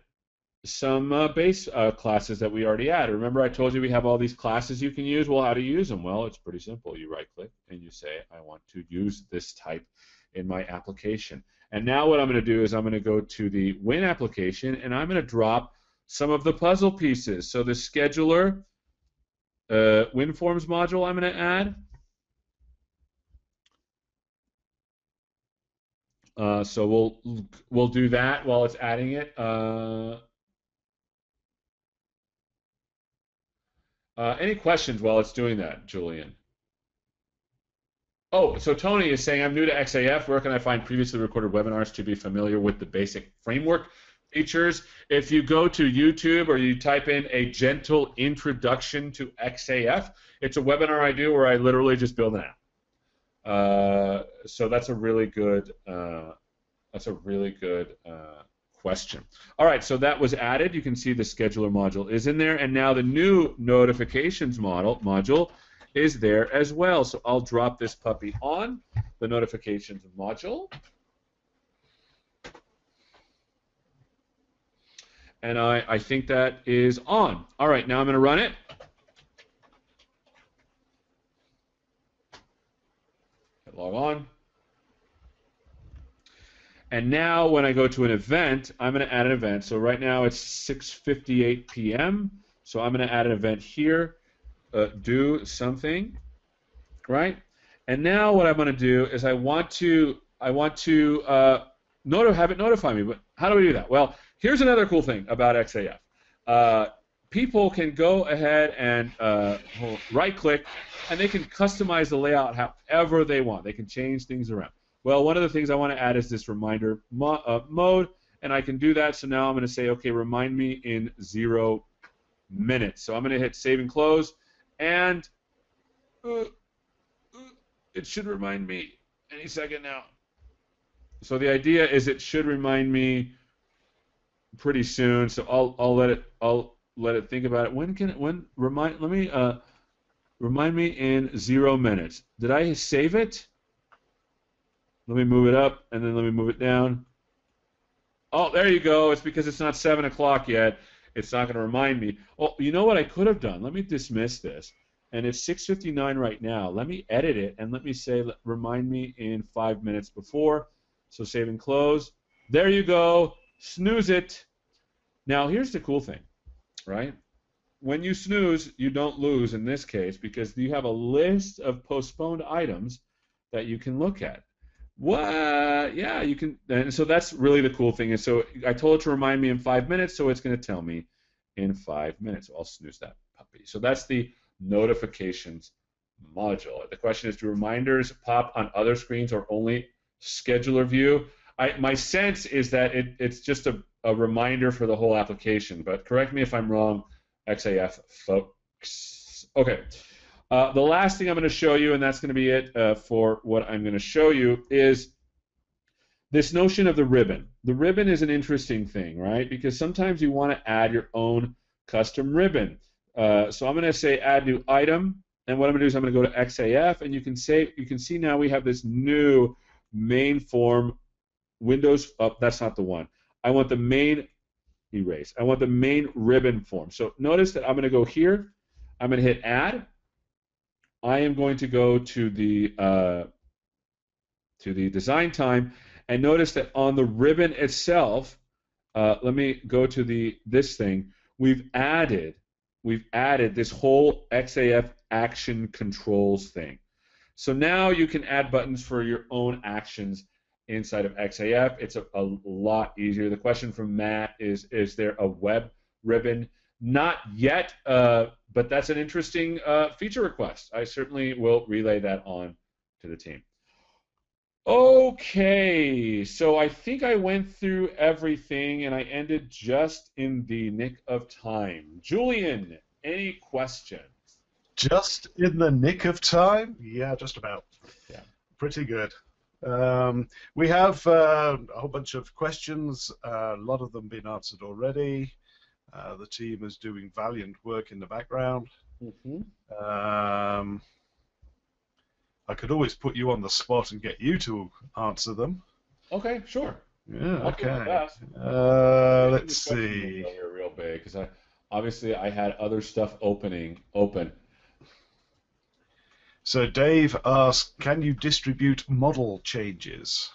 some base classes that we already added. Remember I told you we have all these classes you can use? Well, how to use them? Well, it's pretty simple. You right-click and you say, I want to use this type in my application. And now what I'm going to do is I'm going to go to the Win application, and I'm going to drop some of the puzzle pieces. So the scheduler Win Forms module I'm going to add. So we'll do that while it's adding it. Any questions while it's doing that, Julian? Oh, so Tony is saying, I'm new to XAF. Where can I find previously recorded webinars to be familiar with the basic framework features? If you go to YouTube or you type in a gentle introduction to XAF, it's a webinar I do where I literally just build an app. So that's a really good question. All right, so that was added. You can see the scheduler module is in there, and now the new notifications module is there as well. So I'll drop this puppy on the notifications module. And I think that is on. All right, now I'm going to run it. Log on. And now when I go to an event, I'm going to add an event. So right now it's 6:58 p.m. So I'm going to add an event here. Do something, right? And now what I'm going to do is I want to have it notify me. But how do we do that? Well, here's another cool thing about XAF. People can go ahead and right-click, and they can customize the layout however they want. They can change things around. Well, one of the things I want to add is this reminder mode, and I can do that. So now I'm going to say, okay, remind me in 0 minutes. So I'm going to hit save and close, and it should remind me any second now. So the idea is it should remind me pretty soon. So I'll let it think about it. Remind me in 0 minutes. Did I save it? Let me move it up, and then let me move it down. Oh, there you go. It's because it's not 7 o'clock yet. It's not going to remind me. Oh, you know what I could have done? Let me dismiss this. And it's 6:59 right now. Let me edit it, and let me say, remind me in 5 minutes before. So save and close. There you go. Snooze it. Now, here's the cool thing, right? When you snooze, you don't lose in this case because you have a list of postponed items that you can look at. What? Yeah, you can. And so that's really the cool thing. And so I told it to remind me in 5 minutes, so it's going to tell me in 5 minutes. I'll snooze that puppy. So that's the notifications module. The question is, do reminders pop on other screens or only scheduler view? My sense is that it's just a reminder for the whole application, but correct me if I'm wrong, XAF folks. Okay. The last thing I'm going to show you, and that's going to be it for what I'm going to show you, is this notion of the ribbon. The ribbon is an interesting thing, right? Because sometimes you want to add your own custom ribbon. So I'm going to say add new item, and what I'm going to do is I'm going to go to XAF, and you can see now we have this new main form Windows. Oh, that's not the one. I want the main erase. I want the main ribbon form. So notice that I'm going to go here. I'm going to hit add. I am going to go to the design time, and notice that on the ribbon itself, let me go to this thing. We've added this whole XAF action controls thing. So now you can add buttons for your own actions inside of XAF. It's a lot easier. The question from Matt is there a web ribbon? Not yet, but that's an interesting feature request. I certainly will relay that on to the team. Okay, so I think I went through everything, and I ended just in the nick of time. Julian, any questions? Just in the nick of time? Yeah, just about. Yeah. Pretty good. We have a whole bunch of questions, a lot of them been answered already. The team is doing valiant work in the background. I could always put you on the spot and get you to answer them. Okay, sure. Yeah, okay. Let's see. Here real big, because obviously I had other stuff open. So Dave asked, can you distribute model changes?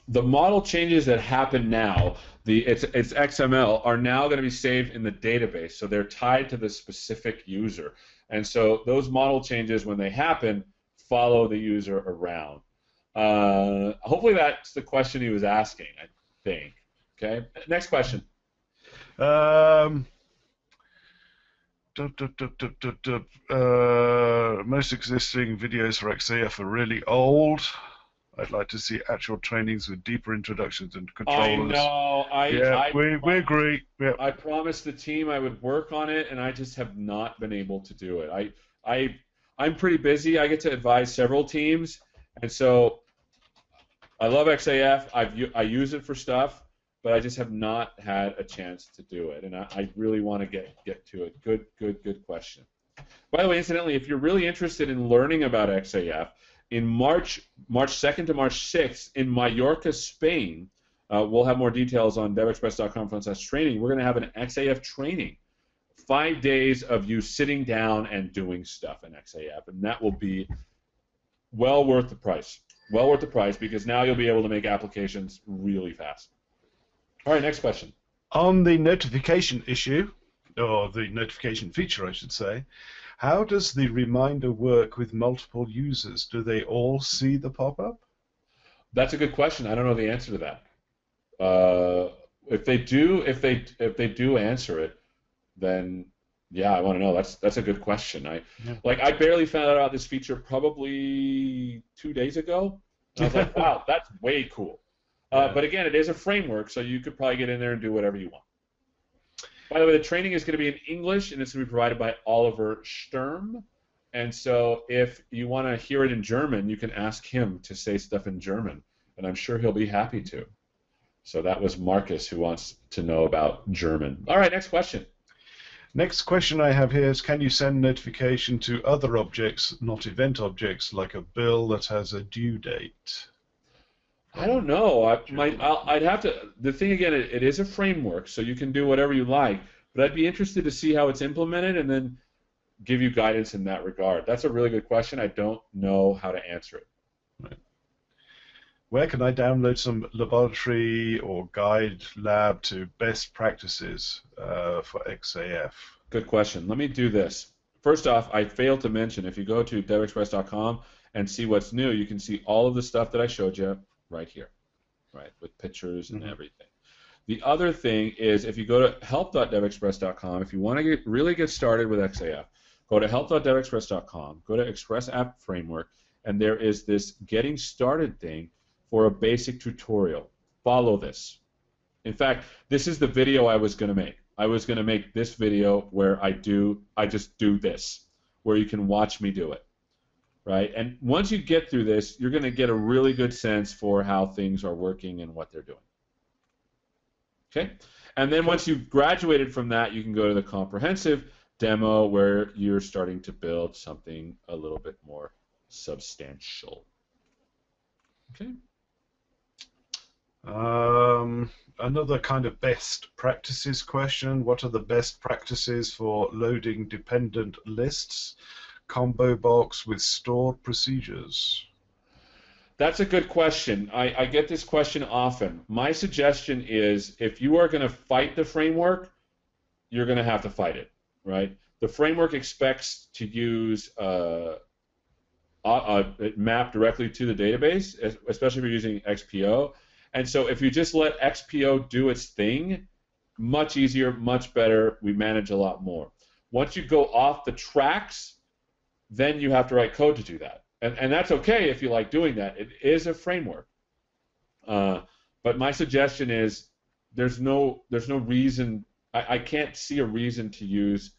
The model changes that happen now, it's XML, are now going to be saved in the database, so they're tied to the specific user. And so those model changes, when they happen, follow the user around. Hopefully that's the question he was asking, I think. Okay, next question. Most existing videos for XAF are really old. I'd like to see actual trainings with deeper introductions and controllers. I know. We agree. Yep. I promised the team I would work on it, and I just have not been able to do it. I'm pretty busy. I get to advise several teams, and so I love XAF. I use it for stuff, but I just have not had a chance to do it, and I really want to get to it. Good question. By the way, incidentally, if you're really interested in learning about XAF, in March 2nd to March 6th in Mallorca, Spain, we'll have more details on devexpress.com/training. We're going to have an XAF training, 5 days of you sitting down and doing stuff in XAF, and that will be well worth the price. Well worth the price, because now you'll be able to make applications really fast. All right, next question. On the notification issue, or the notification feature, I should say, how does the reminder work with multiple users? Do they all see the pop-up? That's a good question. I don't know the answer to that. If they do answer it, then yeah, I want to know. That's a good question. I barely found out about this feature probably 2 days ago. And I was like, wow, that's way cool. But again, it is a framework, so you could probably get in there and do whatever you want. By the way, the training is going to be in English, and it's going to be provided by Oliver Sturm. And so if you want to hear it in German, you can ask him to say stuff in German, and I'm sure he'll be happy to. So that was Marcus, who wants to know about German. All right, next question. Next question I have here is, can you send notification to other objects, not event objects, like a bill that has a due date? I don't know. I'd have to. The thing again, it is a framework, so you can do whatever you like. But I'd be interested to see how it's implemented, and then give you guidance in that regard. That's a really good question. I don't know how to answer it. Right. Where can I download some laboratory or guide lab to best practices for XAF? Good question. Let me do this. First off, I failed to mention, if you go to devexpress.com and see what's new, you can see all of the stuff that I showed you right here, right, with pictures and everything. The other thing is, if you go to help.devexpress.com, if you want to really get started with XAF, go to help.devexpress.com, go to eXpressApp Framework, and there is this Getting Started thing for a basic tutorial. Follow this. In fact, this is the video I was going to make. I was going to make this video where I just do this, where you can watch me do it. Right? And once you get through this, you're going to get a really good sense for how things are working and what they're doing. Okay? And then once you've graduated from that, you can go to the comprehensive demo where you're starting to build something a little bit more substantial. Okay? Another kind of best practices question. What are the best practices for loading dependent lists? Combo box with stored procedures? That's a good question. I get this question often. My suggestion is, if you are going to fight the framework, you're going to have to fight it, right? The framework expects to use map directly to the database, especially if you're using XPO. And so if you just let XPO do its thing, much easier, much better, we manage a lot more. Once you go off the tracks, then you have to write code to do that. And that's okay if you like doing that. It is a framework. But my suggestion is there's no reason, I can't see a reason to use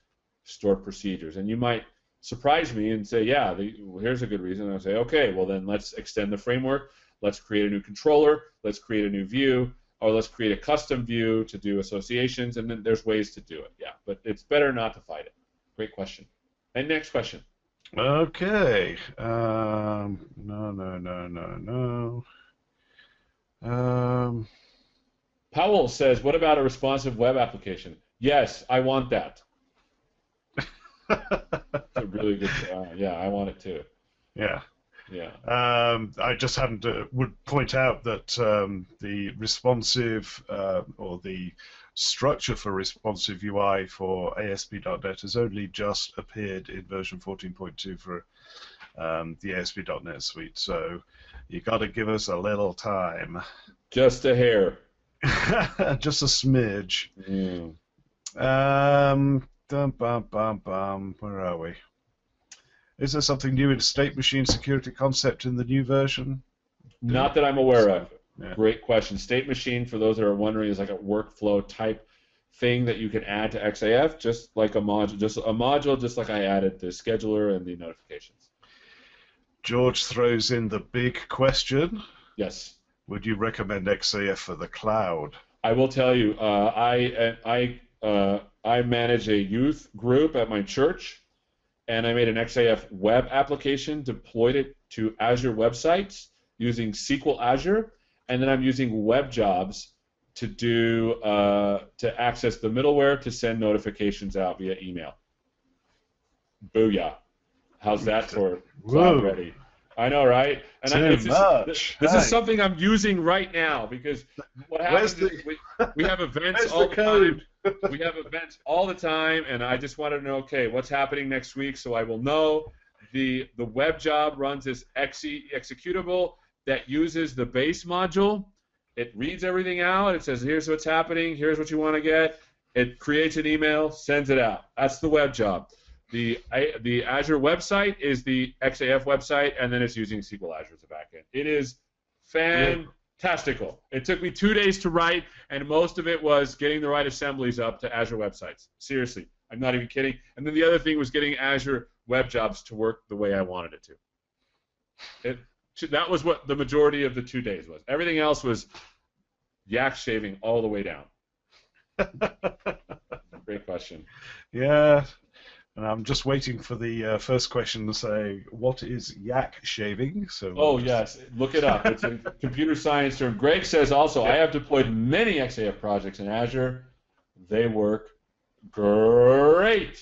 stored procedures. And you might surprise me and say, yeah, here's a good reason. And I'll say, okay, well then let's extend the framework. let's create a new controller, let's create a new view, or let's create a custom view to do associations, and then there's ways to do it. Yeah, but it's better not to fight it. Great question. And next question. Okay. No. Powell says, what about a responsive web application? Yes, I want that. It's a really good, yeah, I want it too. Yeah. Yeah. I just hadn't would point out that the responsive or the structure for responsive UI for ASP.NET has only just appeared in version 14.2 for the ASP.NET Suite. So you got to give us a little time. Just a hair. Just a smidge. Mm. Where are we? Is there something new in state machine security concept in the new version? Not that I'm aware of. Yeah. Great question. State machine, for those that are wondering, is like a workflow type thing that you can add to XAF, just like a module, just like I added the scheduler and the notifications. George throws in the big question. Yes. Would you recommend XAF for the cloud? I will tell you, I manage a youth group at my church, and I made an XAF web application, deployed it to Azure websites using SQL Azure, and then I'm using web jobs to do to access the middleware to send notifications out via email. Booyah! How's that for cloud ready? I know, right? And this is something I'm using right now because what happens is we have events all the time. We have events all the time, and I just want to know, okay, what's happening next week, so I will know. The web job runs this executable that uses the base module. It reads everything out. It says, here's what's happening. Here's what you want to get. It creates an email, sends it out. That's the web job. The Azure website is the XAF website, and then it's using SQL Azure as a backend. It is fantastical. It took me 2 days to write, and most of it was getting the right assemblies up to Azure websites. Seriously, I'm not even kidding. And then the other thing was getting Azure web jobs to work the way I wanted it to. That was what the majority of the 2 days was. Everything else was yak shaving all the way down. Great question. Yeah. And I'm just waiting for the first question to say, what is yak shaving? So yes, look it up. It's a computer science term. Greg says also, I have deployed many XAF projects in Azure. They great.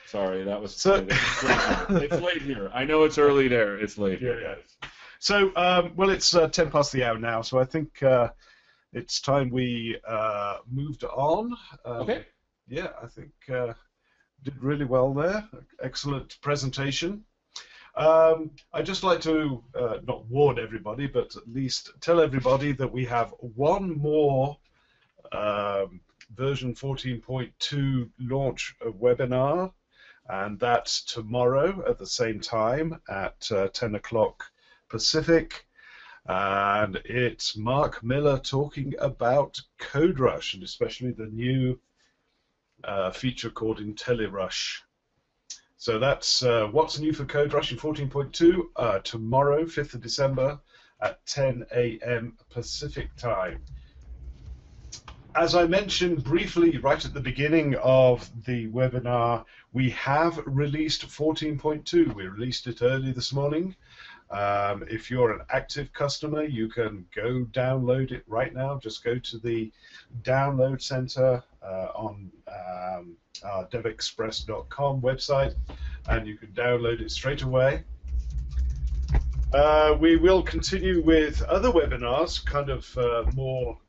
Sorry, that was it's late here. I know it's early there. It's late here. Yeah. So, well, it's 10 past the hour now, so I think it's time we moved on. Okay. Yeah, I think did really well there. Excellent presentation. I'd just like to not warn everybody, but at least tell everybody that we have one more version 14.2 launch webinar, and that's tomorrow at the same time at 10 o'clock Pacific. And it's Mark Miller talking about CodeRush, and especially the new feature called IntelliRush. So that's what's new for CodeRush in 14.2 tomorrow, 5th of December at 10 a.m. Pacific time. As I mentioned briefly right at the beginning of the webinar, we have released 14.2. We released it early this morning. If you're an active customer, you can go download it right now. Just go to the download center on our DevExpress.com website, and you can download it straight away. We will continue with other webinars, kind of more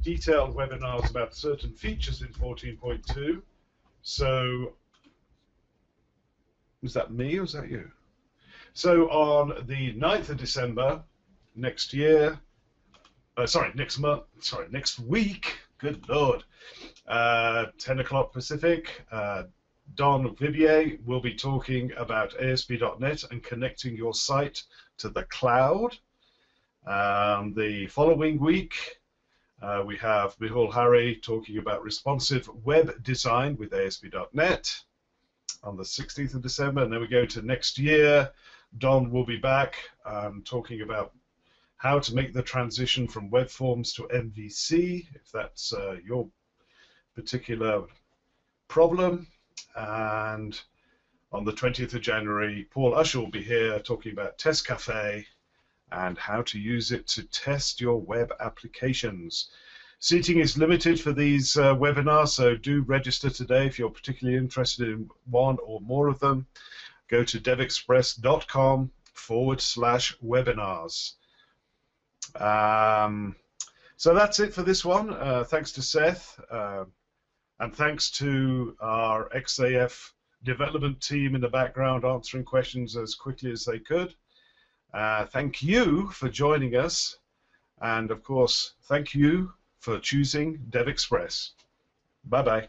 detailed webinars about certain features in 14.2. So, was that me or was that you? So on the 9th of December next year, next week, good Lord, 10 o'clock Pacific, Don Vivier will be talking about ASP.NET and connecting your site to the cloud. The following week, we have Mihul Hari talking about responsive web design with ASP.NET on the 16th of December, and then we go to next year. Don will be back talking about how to make the transition from web forms to MVC, if that's your particular problem. And on the 20th of January, Paul Usher will be here talking about Test Cafe and how to use it to test your web applications. Seating is limited for these webinars, so do register today if you're particularly interested in one or more of them. Go to devexpress.com/webinars. So that's it for this one. Thanks to Seth, and thanks to our XAF development team in the background answering questions as quickly as they could. Thank you for joining us, and of course, thank you for choosing DevExpress. Bye-bye.